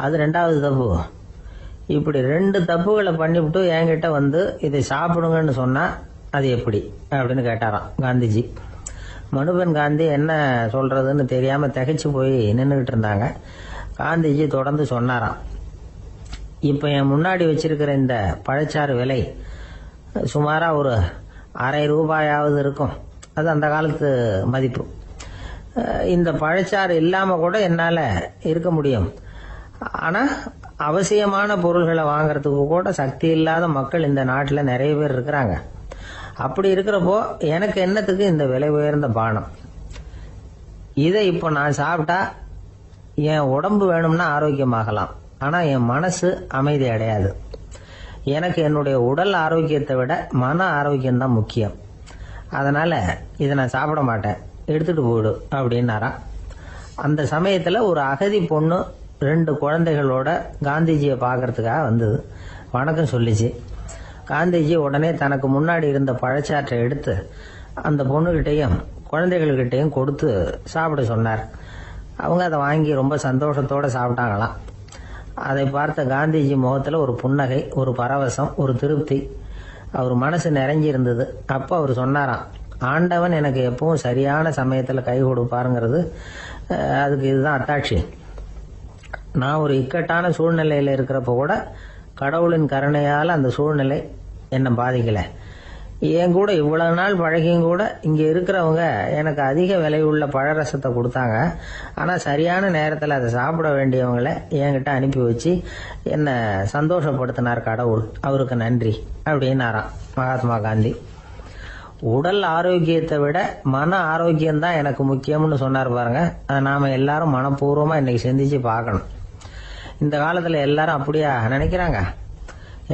அது 2வது தப்பு. இப்படி 2 தப்புகளை பண்ணிவிட்டு என்கிட்ட வந்து இதை சாப்பிடுங்கன்னு சொன்னா அது எப்படி அப்படின்னு கேட்டாராம் காந்திஜி. மனுபென் காந்தி என்ன சொல்றதுன்னு தெரியாம திகைச்சு போய் நின்றுகிட்டு இருந்தாங்க. காந்திஜி தொடர்ந்து சொன்னாராம், இப்ப என் முன்னாடி வச்சிருக்கிற இந்த பழச்சாறு விலை சுமாரா ஒரு ₹1/2 இருக்கும். அது அந்த காலத்து மதிப்பு. இந்த பழச்சாறு இல்லாம கூட என்னால இருக்க முடியும். ஆனா அவசியமான பொருள்களை வாங்கறதுக்கு கூட சக்தி இல்லாத மக்கள் இந்த நாட்டுல நிறைய பேர் இருக்கிறாங்க. அப்படி இருக்கிறப்போ எனக்கு என்னத்துக்கு இந்த விலை உயர்ந்த பானம்? இதை இப்போ நான் சாப்பிட்டா என் உடம்பு வேணும்னா ஆரோக்கியமாகலாம், ஆனா என் மனசு அமைதி அடையாது. எனக்கு என்னுடைய உடல் ஆரோக்கியத்தை விட மன ஆரோக்கியம் தான் முக்கியம். அதனால இதை நான் சாப்பிட மாட்டேன், எடுத்துட்டு போயிடு அப்படின்னாராம். அந்த சமயத்துல ஒரு அகதி பொண்ணு 2 குழந்தைகளோட காந்திஜியை பார்க்கறதுக்காக வந்தது. வணக்கம் சொல்லிச்சு. காந்திஜி உடனே தனக்கு முன்னாடி இருந்த பழச்சாற்றை எடுத்து அந்த பொண்ணுகிட்டையும் குழந்தைகள்கிட்டையும் கொடுத்து சாப்பிட சொன்னார். அவங்க அதை வாங்கி ரொம்ப சந்தோஷத்தோட சாப்பிட்டாங்களாம். அதை பார்த்த காந்திஜி முகத்துல ஒரு புன்னகை, ஒரு பரவசம், ஒரு திருப்தி. அவர் மனசு நிறைஞ்சி இருந்தது. அப்ப அவர் சொன்னாராம், ஆண்டவன் எனக்கு எப்பவும் சரியான சமயத்துல கை கொடுப்பாருங்கிறது அதுக்கு இதுதான் அத்தாட்சி. நான் ஒரு இக்கட்டான சூழ்நிலையில இருக்கிறப்ப கூட கடவுளின் கருணையால அந்த சூழ்நிலை என்னை பாதிக்கல. என் கூட இவ்வளவு நாள் பழகியும் கூட இங்க இருக்கிறவங்க எனக்கு அதிக விலை உள்ள பழரசத்தை கொடுத்தாங்க. ஆனா சரியான நேரத்துல அதை சாப்பிட வேண்டியவங்களை என்கிட்ட அனுப்பி வச்சு என்ன சந்தோஷப்படுத்தினார் கடவுள், அவருக்கு நன்றி அப்படின்னாராம் மகாத்மா காந்தி. உடல் ஆரோக்கியத்தை விட மன ஆரோக்கியம் தான் எனக்கு முக்கியம்னு சொன்னார் பாருங்க. அதை நாம எல்லாரும் மனப்பூர்வமா இன்னைக்கு சிந்திச்சு பார்க்கணும். இந்த காலத்துல எல்லாரும் அப்படியா நினைக்கிறாங்க?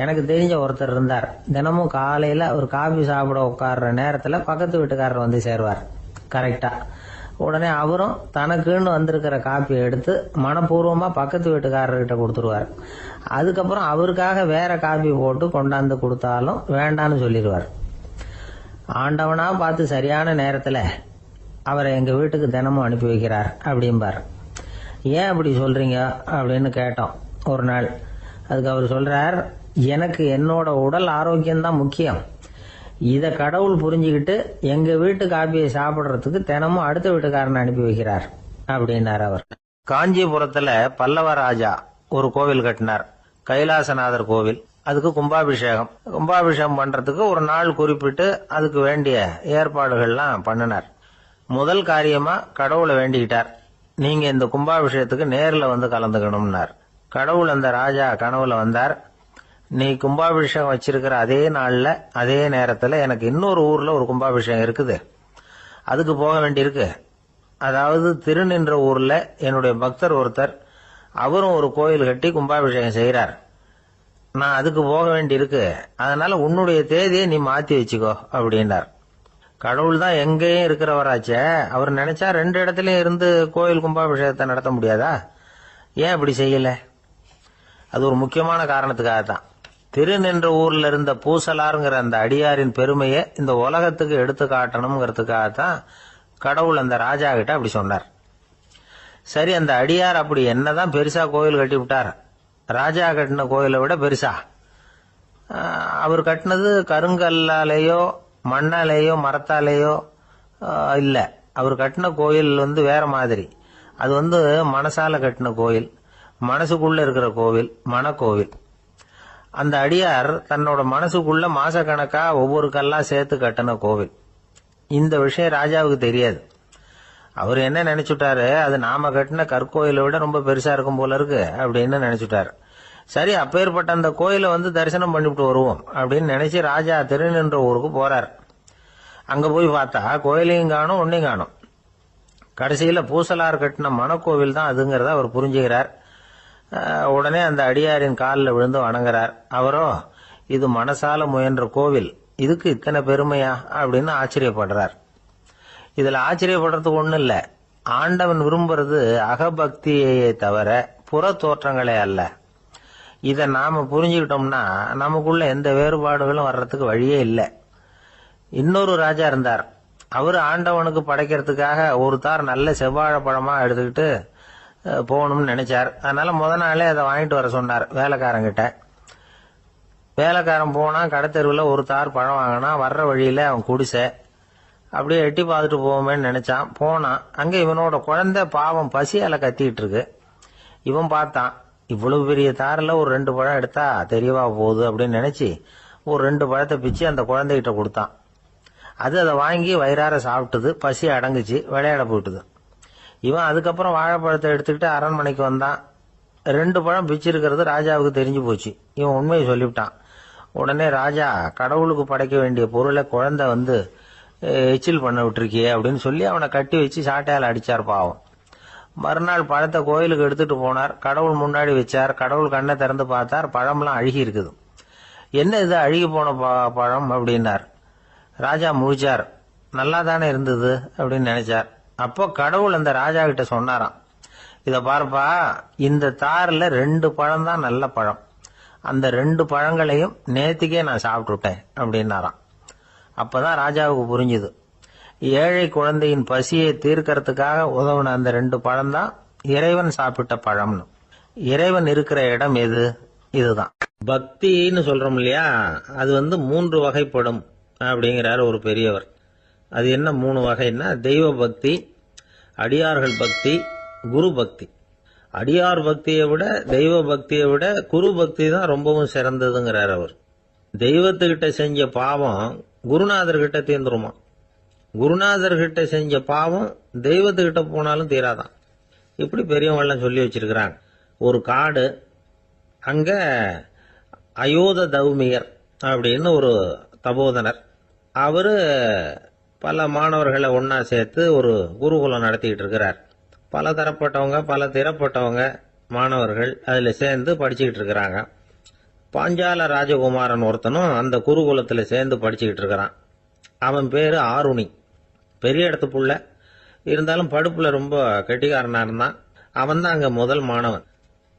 எனக்கு தெரிஞ்ச ஒருத்தர் இருந்தார். தினமும் காலையில ஒரு காபி சாப்பிட உட்கார்ற நேரத்துல பக்கத்து வீட்டுக்காரர் வந்து சேருவார் கரெக்டா. உடனே அவரும் தனக்குன்னு வந்திருக்கிற காப்பியை எடுத்து மனப்பூர்வமா பக்கத்து வீட்டுக்காரர்கிட்ட கொடுத்துருவார். அதுக்கப்புறம் அவருக்காக வேற காப்பி போட்டு கொண்டாந்து கொடுத்தாலும் வேண்டான்னு சொல்லிடுவார். ஆண்டவனா பார்த்து சரியான நேரத்துல அவரை எங்க வீட்டுக்கு தினமும் அனுப்பி வைக்கிறார் அப்படிம்பார். ஏன் அப்படி சொல்றீங்க அப்படின்னு கேட்டோம் ஒரு நாள். அதுக்கு அவர் சொல்றார், எனக்கு என்னோட உடல் ஆரோக்கியம்தான் முக்கியம். இத கடவுள் புரிஞ்சுக்கிட்டு எங்க வீட்டு காப்பியை சாப்பிடுறதுக்கு தினமும் அடுத்த வீட்டுக்காரனை அனுப்பி வைக்கிறார் அப்படின்னார் அவர். காஞ்சிபுரத்துல பல்லவ ராஜா ஒரு கோவில் கட்டினார், கைலாசநாதர் கோவில். அதுக்கு கும்பாபிஷேகம் பண்றதுக்கு ஒரு நாள் குறிப்பிட்டு அதுக்கு வேண்டிய ஏற்பாடுகள்லாம் பண்ணினார். முதல் காரியமா கடவுளை வேண்டிக்கிட்டார், நீங்க இந்த கும்பாபிஷேகத்துக்கு நேர்ல வந்து கலந்துக்கணும்னார். கடவுள் அந்த ராஜா கனவுல வந்தார். நீ கும்பாபிஷேகம் வச்சிருக்கிற அதே நாள்ல அதே நேரத்துல எனக்கு இன்னொரு ஊர்ல ஒரு கும்பாபிஷேகம் இருக்குது, அதுக்கு போக வேண்டியிருக்கு. அதாவது திருநின்ற ஊர்ல என்னுடைய பக்தர் ஒருத்தர், அவரும் ஒரு கோயில் கட்டி கும்பாபிஷேகம் செய்யறார். நான் அதுக்கு போக வேண்டியிருக்கு, அதனால உன்னுடைய தேதியை நீ மாத்தி வச்சுக்கோ அப்படின்னார். கடவுள் தான் எங்கேயும் இருக்கிறவராச்சே, அவர் நினைச்சா 2 இடத்துலயும் இருந்து கோயில் கும்பாபிஷேகத்தை நடத்த முடியாதா? ஏன் அப்படி செய்யல? அது ஒரு முக்கியமான காரணத்துக்காக தான். திருநின்ற ஊர்ல இருந்த பூசலாருங்கிற அந்த அடியாரின் பெருமையை இந்த உலகத்துக்கு எடுத்து காட்டணுங்கிறதுக்காகத்தான் கடவுள் அந்த ராஜா கிட்ட அப்படி சொன்னார். சரி, அந்த அடியார் அப்படி என்னதான் பெருசா கோயில் கட்டி விட்டார்? ராஜா கட்டின கோயிலை விட பெருசா? அவர் கட்டினது கருங்கல்லாலேயோ மண்ணாலேயோ மரத்தாலேயோ இல்ல. அவர் கட்டின கோயில் வேற மாதிரி. அது மனசால கட்டின கோயில், மனசுக்குள்ள இருக்கிற கோவில், மனக்கோவில். அந்த அடியார் தன்னோட மனசுக்குள்ள மாசக்கணக்கா ஒவ்வொரு கல்லா சேர்த்து கட்டின கோவில். இந்த விஷயம் ராஜாவுக்கு தெரியாது. அவர் என்ன நினைச்சுட்டாரு, அது நாம கட்டின கற்கோயிலை விட ரொம்ப பெருசா இருக்கும் போல இருக்கு அப்படின்னு நினைச்சுட்டாரு. சரி, அப்பேற்பட்ட அந்த கோயிலை தரிசனம் பண்ணிவிட்டு வருவோம் அப்படின்னு நினைச்சு ராஜா திருநின்ற ஊருக்கு போறார். அங்க போய் பார்த்தா கோயிலையும் காணும், ஒன்னையும் காணும். கடைசியில பூசலார் கட்டின மனக்கோவில் தான் அதுங்கிறத அவர் புரிஞ்சுக்கிறார். உடனே அந்த அடியாரின் காலில் விழுந்து வணங்குறார். அவரோ, இது மனசால முயன்ற கோவில், இதுக்கு இத்தனை பெருமையா அப்படின்னு ஆச்சரியப்படுறார். இதுல ஆச்சரியப்படுறதுக்கு ஒண்ணும் இல்ல. ஆண்டவன் விரும்புறது அகபக்தியை தவிர புற தோற்றங்களே அல்ல. இத நாம புரிஞ்சுக்கிட்டோம்னா நமக்குள்ள எந்த வேறுபாடுகளும் வர்றதுக்கு வழியே இல்லை. இன்னொரு ராஜா இருந்தார். அவரு ஆண்டவனுக்கு படைக்கிறதுக்காக ஒரு தார் நல்ல செவ்வாழை பழமா எடுத்துக்கிட்டு போகணும்னு நினைச்சார். அதனால முத நாளே அதை வாங்கிட்டு வர சொன்னார் வேலைக்காரங்கிட்ட. வேலைக்காரன் போனா கடைத்தெருவில் ஒரு தார் பழம் வாங்கினா. வர்ற வழியில அவன் குடிசை. அப்படியே எட்டி பார்த்துட்டு போவோமேன்னு நினைச்சான். போனான். அங்க இவனோட குழந்தை பாவம் பசியால கத்திக்கிட்டு இருக்கு. இவன் பார்த்தான், இவ்வளவு பெரிய தாரில் ஒரு 2 பழம் எடுத்தா தெரியவா போகுது அப்படின்னு நினைச்சு ஒரு 2 பழத்தை பிச்சு அந்த குழந்தைகிட்ட கொடுத்தான். அது அதை வாங்கி வயிறார சாப்பிட்டது. பசி அடங்குச்சு, விளையாட போயிட்டுது. இவன் அதுக்கப்புறம் வாழைப்பழத்தை எடுத்துக்கிட்டு அரண்மனைக்கு வந்தான். 2 பழம் பிச்சிருக்கிறது ராஜாவுக்கு தெரிஞ்சு போச்சு. இவன் உண்மையை சொல்லிவிட்டான். உடனே ராஜா, கடவுளுக்கு படைக்க வேண்டிய பொருளை குழந்தை எச்சில் பண்ண விட்டுருக்கியே அப்படின்னு சொல்லி அவனை கட்டி வச்சு சாட்டையால் அடிச்சார் பாவம். மறுநாள் பழத்தை கோயிலுக்கு எடுத்துட்டு போனார். கடவுள் முன்னாடி வச்சார். கடவுள் கண்ணை திறந்து பார்த்தார், பழம்லாம் அழுகி இருக்குது. என்ன இது அழுகி போன பழம் அப்படின்னார். ராஜா முழிச்சார். நல்லா தானே இருந்தது அப்படின்னு நினைச்சார். அப்போ கடவுள் அந்த ராஜா கிட்ட சொன்னாராம், இத பாருப்பா, இந்த தாரில் 2 பழம் தான் நல்ல பழம். அந்த 2 பழங்களையும் நேத்திக்கே நான் சாப்பிட்டுட்டேன் அப்படின்னாராம். அப்பதான் ராஜாவுக்கு புரிஞ்சுது, ஏழை குழந்தையின் பசியை தீர்க்கறதுக்காக உதவுன அந்த 2 பழம் தான் இறைவன் சாப்பிட்ட பழம்னு. இறைவன் இருக்கிற இடம் எது? இதுதான் பக்தின்னு சொல்றோம் இல்லையா. அது 3 வகைப்படும் அப்படிங்கிறார் ஒரு பெரியவர். அது என்ன 3 வகைன்னா, தெய்வ பக்தி, அடியார்கள் பக்தி, குரு பக்தி. அடியார் பக்தியை விட தெய்வ பக்தியை விட குரு பக்தி தான் ரொம்பவும் சிறந்ததுங்கிறார் அவர். தெய்வத்துக்கிட்ட செஞ்ச பாவம் குருநாதர்கிட்ட தீர்ந்துருமா. குருநாதர்கிட்ட செஞ்ச பாவம் தெய்வத்துக்கிட்ட போனாலும் தீராதான். இப்படி பெரியவங்கெல்லாம் சொல்லி வச்சிருக்கிறாங்க. ஒரு காடு, அங்க அயோத தௌமியர் அப்படின்னு ஒரு தபோதனர். அவரு பல மாணவர்களை ஒன்னா சேர்த்து ஒரு குருகுலம் நடத்திட்டு இருக்கிறார். பல தரப்பட்டவங்க, பல திறப்பட்டவங்க மாணவர்கள் அதுல சேர்ந்து படிச்சுக்கிட்டு இருக்கிறாங்க. பாஞ்சால ராஜகுமாரன் ஒருத்தனும் அந்த குருகுலத்துல சேர்ந்து படிச்சுக்கிட்டு இருக்கிறான். அவன் பேரு ஆருணி. பெரிய இடத்து புள்ள, இருந்தாலும் படுப்புல ரொம்ப கெட்டிக்காரனா இருந்தான். அவன் தான் அங்க முதல் மாணவன்.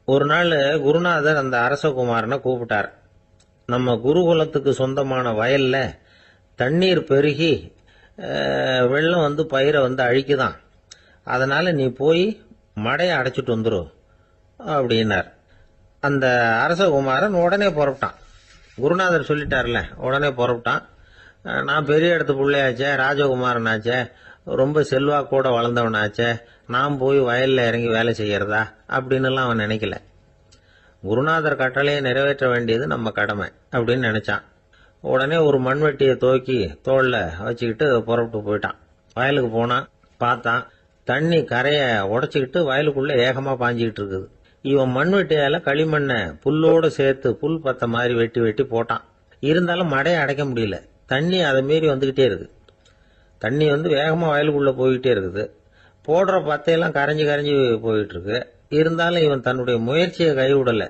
ஒரு நாள் குருநாதர் அந்த அரசகுமாரனை கூப்பிட்டார். நம்ம குருகுலத்துக்கு சொந்தமான வயல்ல தண்ணீர் பெருகி வெள்ளம் பயிரை அழிக்குதான். அதனால நீ போய் மடையை அடைச்சிட்டு வந்துரு அப்படின்னார். அந்த அரசகுமாரன் உடனே புறப்பட்டான். குருநாதர் சொல்லிட்டார்ல, உடனே புறப்பட்டான். நான் பெரிய இடத்து பிள்ளையாச்சே, ராஜகுமாரனாச்சே, ரொம்ப செல்வாக்கூட வளர்ந்தவனாச்சே, நான் போய் வயல்ல இறங்கி வேலை செய்யறதா அப்படின்னுலாம் அவன் நினைக்கல. குருநாதர் கட்டளையை நிறைவேற்ற வேண்டியது நம்ம கடமை அப்படின்னு நினைச்சான். உடனே ஒரு மண்வெட்டியை தூக்கி தோல்ல வச்சுக்கிட்டு புறப்பட்டு போயிட்டான். வயலுக்கு போனான். பார்த்தான், தண்ணி கரையை உடைச்சிக்கிட்டு வயலுக்குள்ள ஏகமா பாஞ்சிக்கிட்டு இருக்குது. இவன் மண்வெட்டியால களிமண்ணை புல்லோட சேர்த்து புல் பத்த மாதிரி வெட்டி வெட்டி போட்டான். இருந்தாலும் மடையை அடைக்க முடியல. தண்ணி அதை மீறி வந்துகிட்டே இருக்கு. தண்ணி வேகமா வயலுக்குள்ள போய்கிட்டே இருக்குது. போடுற பத்தையெல்லாம் கரைஞ்சி கரைஞ்சி போயிட்டு இருக்கு. இருந்தாலும் இவன் தன்னுடைய முயற்சியை கைவிடல.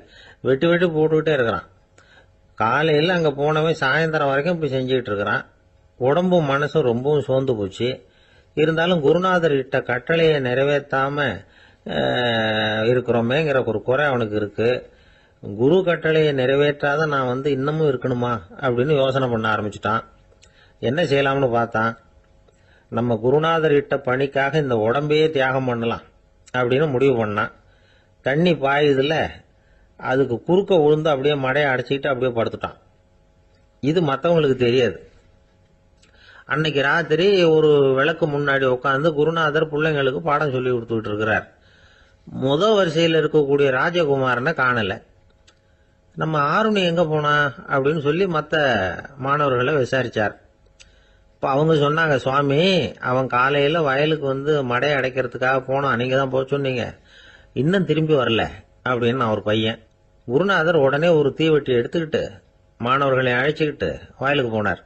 வெட்டி வெட்டி போட்டுக்கிட்டே இருக்கிறான். காலையில் அங்க போனவன் சாயந்தரம் வரைக்கும் இப்படி செஞ்சுக்கிட்டு இருக்கிறான். உடம்பும் மனசும் ரொம்பவும் சோர்ந்து போச்சு. இருந்தாலும் குருநாதர் இட்ட கட்டளையை நிறைவேற்றாம இருக்கிறோமேங்கிற ஒரு குறை அவனுக்கு இருக்கு. குரு கட்டளையை நிறைவேற்றாத நான் இன்னமும் இருக்கணுமா அப்படின்னு யோசனை பண்ண ஆரம்பிச்சுட்டான். என்ன செய்யலாம்னு பார்த்தான். நம்ம குருநாதர் இட்ட பணிக்காக இந்த உடம்பையே தியாகம் பண்ணலாம் அப்படின்னு முடிவு பண்ணான். தண்ணி பாயுதுல, அதுக்கு குறுக்க விழுந்து அப்படியே மடையை அடைச்சிக்கிட்டு அப்படியே படுத்துட்டான். இது மற்றவங்களுக்கு தெரியாது. அன்னைக்கு ராத்திரி ஒரு விளக்கு முன்னாடி உட்காந்து குருநாதர் பிள்ளைங்களுக்கு பாடம் சொல்லி கொடுத்துட்டு இருக்கிறார். வரிசையில் இருக்கக்கூடிய ராஜகுமாரனை காணல. நம்ம ஆருணி எங்க போனா அப்படின்னு சொல்லி மற்ற மாணவர்களை விசாரிச்சார். இப்போ அவங்க சொன்னாங்க, சுவாமி அவன் காலையில வயலுக்கு மடையை அடைக்கிறதுக்காக போனான், நீங்க தான் போக சொன்னீங்க, இன்னும் திரும்பி வரல அப்படின்னு அவர் பையன். குருநாதர் உடனே ஒரு தீவெட்டி எடுத்துக்கிட்டு மாணவர்களை அழைச்சிக்கிட்டு வயலுக்கு போனார்.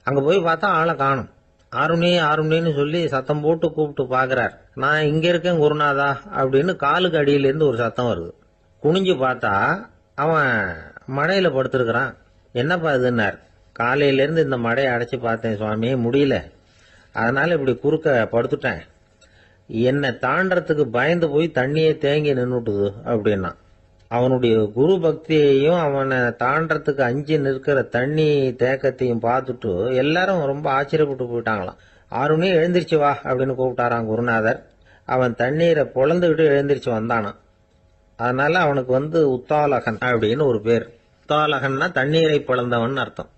அங்க போய் பார்த்தா ஆளை காணும். ஆருணி ஆருணின்னு சொல்லி சத்தம் போட்டு கூப்பிட்டு பாக்குறார். நான் இங்க இருக்கேன் குருநாதா அப்படின்னு காலுக்கு அடியிலேருந்து ஒரு சத்தம் வருது. குனிஞ்சு பார்த்தா அவன் மடையில படுத்திருக்கிறான். என்னப்பா இதுன்னார். காலையிலேருந்து இந்த மடையை அடைச்சி பார்த்தேன் சுவாமி, முடியல, அதனால இப்படி குறுக்க படுத்துட்டேன். என்னை தாண்டறதுக்கு பயந்து போய் தண்ணியே தேங்கி நின்றுட்டுது அப்படின்னா. அவனுடைய குரு பக்தியையும் அவனை தாண்டறதுக்கு அஞ்சு நிற்கிற தண்ணி தேக்கத்தையும் பார்த்துட்டு எல்லாரும் ரொம்ப ஆச்சரியப்பட்டு போயிட்டாங்களாம். ஆருணி எழுந்திருச்சு வா அப்படின்னு கூப்பிட்டாராம் குருநாதர். அவன் தண்ணீரை பொழந்துகிட்டு எழுந்திருச்சு வந்தானான். அதனால அவனுக்கு உத்தாலகன் அப்படின்னு ஒரு பேர். உத்தாலகன்னா தண்ணீரை பிளந்தவன் அர்த்தம்.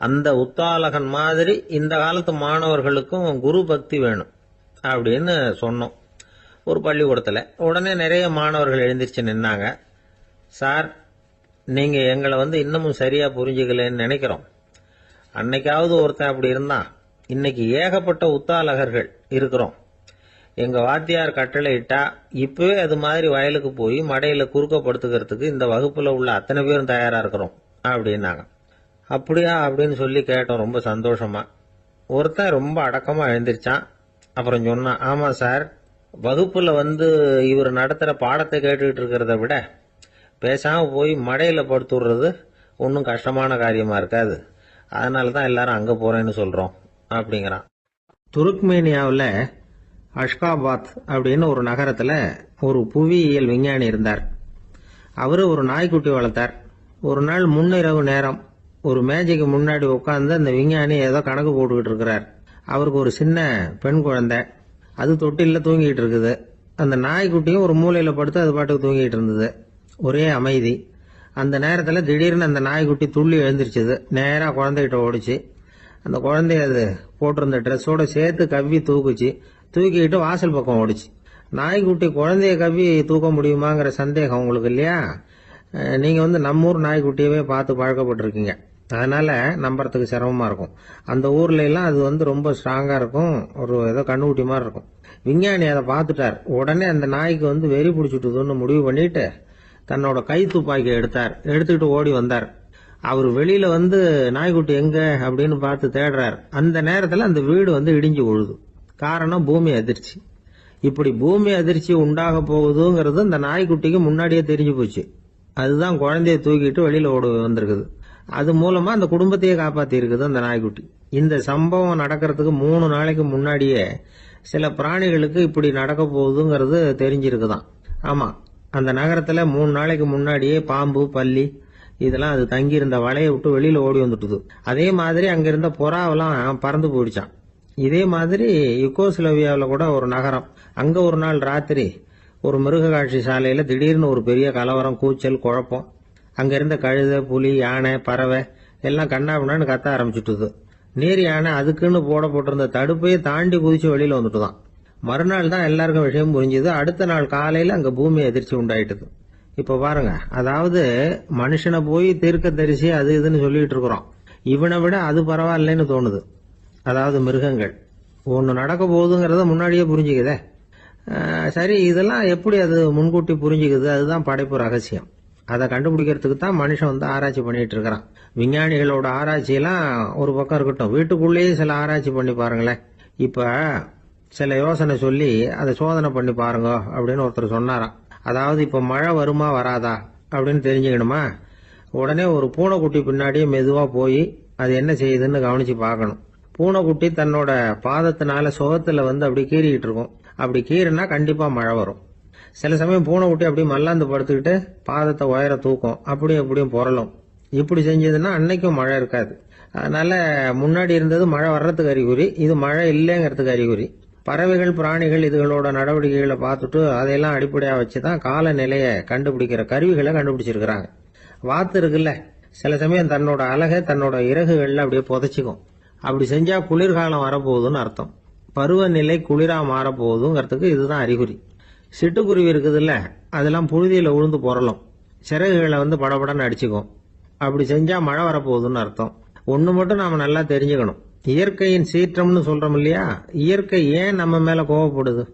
அந்த உத்தாலகன் மாதிரி இந்த காலத்து மாணவர்களுக்கும் குரு பக்தி வேணும் அப்படின்னு சொன்னோம் ஒரு பள்ளிக்கூடத்துல. உடனே நிறைய மாணவர்கள் எழுந்திருச்சு நின்னாங்க. சார், நீங்க எங்களை இன்னமும் சரியா புரிஞ்சுக்கலன்னு நினைக்கிறோம். அன்னைக்காவது ஒருத்தன் அப்படி இருந்தான், இன்னைக்கு ஏகப்பட்ட உத்தாலகர்கள் இருக்கிறோம். எங்க வாத்தியார் கட்டளை இட்டா இப்பவே அது மாதிரி வயலுக்கு போய் மடையில குறுக்கப்படுத்துக்கிறதுக்கு இந்த வகுப்புல உள்ள அத்தனை பேரும் தயாரா இருக்கிறோம் அப்படின்னாங்க. அப்படியா அப்படின்னு சொல்லி கேட்டோம் ரொம்ப சந்தோஷமா. ஒருத்தன் ரொம்ப அடக்கமா எழுந்திருச்சான். அப்புறம் சொன்னான், ஆமா சார், வகுப்புல இவர் நடத்துற பாடத்தை கேட்டுக்கிட்டு இருக்கிறத விட பேசாம போய் மடையில படுத்துடுறது ஒன்றும் கஷ்டமான காரியமா இருக்காது, அதனாலதான் எல்லாரும் அங்க போறேன்னு சொல்றோம் அப்படிங்கிறான். துருக்மேனியாவில் அஷ்காபாத் அப்படின்னு ஒரு நகரத்துல ஒரு புவியியல் விஞ்ஞானி இருந்தார். அவரு ஒரு நாய்க்குட்டி வளர்த்தார். ஒரு நாள் முன்னிரவு நேரம் ஒரு மேஜைக்கு முன்னாடி உட்கார்ந்து அந்த விஞ்ஞானி ஏதோ கணக்கு போட்டுக்கிட்டு இருக்கிறார். அவருக்கு ஒரு சின்ன பெண் குழந்தை, அது தொட்டில தூங்கிட்டு இருக்குது. அந்த நாய்க்குட்டியும் ஒரு மூலையில படுத்து அது பாட்டுக்கு தூங்கிட்டு இருந்தது. ஒரே அமைதி. அந்த நேரத்தில் திடீர்னு அந்த நாய்க்குட்டி துள்ளி எழுந்திருச்சுது. நேராக குழந்தைகிட்ட ஓடிச்சு. அந்த குழந்தைய அது போட்டிருந்த ட்ரெஸ்ஸோட சேர்த்து கவ்வி தூக்குச்சு. தூக்கிக்கிட்டு வாசல் பக்கம் ஓடிச்சு. நாய்க்குட்டி குழந்தைய கவ்வி தூக்க முடியுமாங்கிற சந்தேகம் உங்களுக்கு இல்லையா? நீங்க நம்ம ஊர் நாய்க்குட்டியவே பார்த்து பழக்கப்பட்டிருக்கீங்க, அதனால நம்புறதுக்கு சிரமமா இருக்கும். அந்த ஊர்ல எல்லாம் அது ரொம்ப ஸ்ட்ராங்கா இருக்கும், ஒரு ஏதோ கண்ணுக்குட்டி மாதிரி இருக்கும். விஞ்ஞானி அதை பார்த்துட்டார். உடனே அந்த நாய்க்கு வெறி பிடிச்சிட்டுதுன்னு முடிவு பண்ணிட்டு தன்னோட கை துப்பாக்கி எடுத்துக்கிட்டு ஓடி வந்தார். அவர் வெளியில நாய்க்குட்டி எங்க அப்படின்னு பார்த்து தேடுறார். அந்த நேரத்துல அந்த வீடு இடிஞ்சு விழுது. காரணம் பூமி அதிர்ச்சி. இப்படி பூமி அதிர்ச்சி உண்டாக போகுதுங்கிறது அந்த நாய்க்குட்டிக்கு முன்னாடியே தெரிஞ்சு போச்சு. அதுதான் குழந்தைய தூக்கிட்டு வெளியில ஓடி வந்திருக்குது. அது மூலமா அந்த குடும்பத்தையே காப்பாத்தி இருக்குது அந்த நாய்க்குட்டி. இந்த சம்பவம் நடக்கிறதுக்கு 3 நாளைக்கு முன்னாடியே சில பிராணிகளுக்கு இப்படி நடக்க போகுதுங்கிறது தெரிஞ்சிருக்குதான். ஆமா, அந்த நகரத்துல 3 நாளைக்கு முன்னாடியே பாம்பு, பல்லி இதெல்லாம் அது தங்கி இருந்த வலையை விட்டு வெளியில ஓடி வந்துட்டுது. அதே மாதிரி அங்கிருந்த புறாவெல்லாம் பறந்து போயிடுச்சான். இதே மாதிரி யுகோஸ்லோவியாவில் கூட ஒரு நகரம், அங்க ஒரு நாள் ராத்திரி ஒரு மிருக காட்சி சாலையில திடீர்னு ஒரு பெரிய கலவரம், கூச்சல், குழப்பம். அங்க இருந்த கழுதை, புலி, யானை, பறவை எல்லாம் கண்ணாபின்னான்னு கத்த ஆரம்பிச்சுட்டுது. நீர் யானை அதுக்குன்னு போட்டிருந்த தடுப்பையே தாண்டி குதிச்சு வெளியில வந்துட்டுதான். மறுநாள் தான் எல்லாருக்கும் விஷயம் புரிஞ்சுது. அடுத்த நாள் காலையில அங்க பூமி அதிர்ச்சி உண்டாயிட்டுது. இப்ப பாருங்க, அதாவது மனுஷனை போய் தீர்க்க தரிசி அது இதுன்னு சொல்லிட்டு இருக்கிறோம். இவனை விட அது பரவாயில்லைன்னு தோணுது. அதாவது மிருகங்கள் ஒன்னு நடக்க போகுதுங்கிறத முன்னாடியே புரிஞ்சுக்குதே. சரி, இதெல்லாம் எப்படி அது முன்கூட்டி புரிஞ்சுக்குது? அதுதான் படைப்பு ரகசியம். அதை கண்டுபிடிக்கிறதுக்கு தான் மனுஷன் ஆராய்ச்சி பண்ணிட்டு இருக்கிறான். விஞ்ஞானிகளோட ஆராய்ச்சியெல்லாம் ஒரு பக்கம் இருக்கட்டும், வீட்டுக்குள்ளேயே சில ஆராய்ச்சி பண்ணி பாருங்களேன். இப்ப சில யோசனை சொல்லி அதை சோதனை பண்ணி பாருங்க அப்படின்னு ஒருத்தர் சொன்னாராம். அதாவது இப்ப மழை வருமா வராதா அப்படின்னு தெரிஞ்சுக்கணுமா, உடனே ஒரு பூனைக்குட்டி பின்னாடியே மெதுவா போய் அது என்ன செய்யுதுன்னு கவனிச்சு பார்க்கணும். பூனைக்குட்டி தன்னோட பாதத்தினால சுகத்துல அப்படி கீறிக்கிட்டு இருக்கும். அப்படி கீறினா கண்டிப்பா மழை வரும். சில சமயம் பூனைக்குட்டி அப்படி மல்லாந்து படுத்துக்கிட்டு பாதத்தை உயர தூக்கும், அப்படியும் புரளும். இப்படி செஞ்சதுன்னா அன்னைக்கும் மழை இருக்காது. அதனால முன்னாடி இருந்தது மழை வர்றதுக்கு அறிகுறி, இது மழை இல்லைங்கிறதுக்கு அறிகுறி. பறவைகள் பிராணிகள் இதுகளோட நடவடிக்கைகளை பார்த்துட்டு அதையெல்லாம் அடிப்படையா வச்சுதான் காலநிலையை கண்டுபிடிக்கிற கருவிகளை கண்டுபிடிச்சிருக்கிறாங்க. வாத்து இருக்குல்ல, சில சமயம் தன்னோட அழகை தன்னோட இறகுகள்ல அப்படியே புதைச்சிக்கும். அப்படி செஞ்சா குளிர்காலம் வரப்போகுதுன்னு அர்த்தம். பருவநிலை குளிரா மாறப்போகுதுங்கிறதுக்கு இதுதான் அறிகுறி. சிட்டுக்குருவி இருக்குதுல்ல, அதெல்லாம் புழுதியில உழுந்து புரளும், சிறகுகளை படபடன்னு அடிச்சுக்கும். அப்படி செஞ்சா மழை வரப்போகுதுன்னு அர்த்தம். ஒண்ணு மட்டும் நாம நல்லா தெரிஞ்சுக்கணும், இயற்கையின் சீற்றம்னு சொல்றோம் இல்லையா, இயற்கை ஏன் நம்ம மேல கோவப்படுது?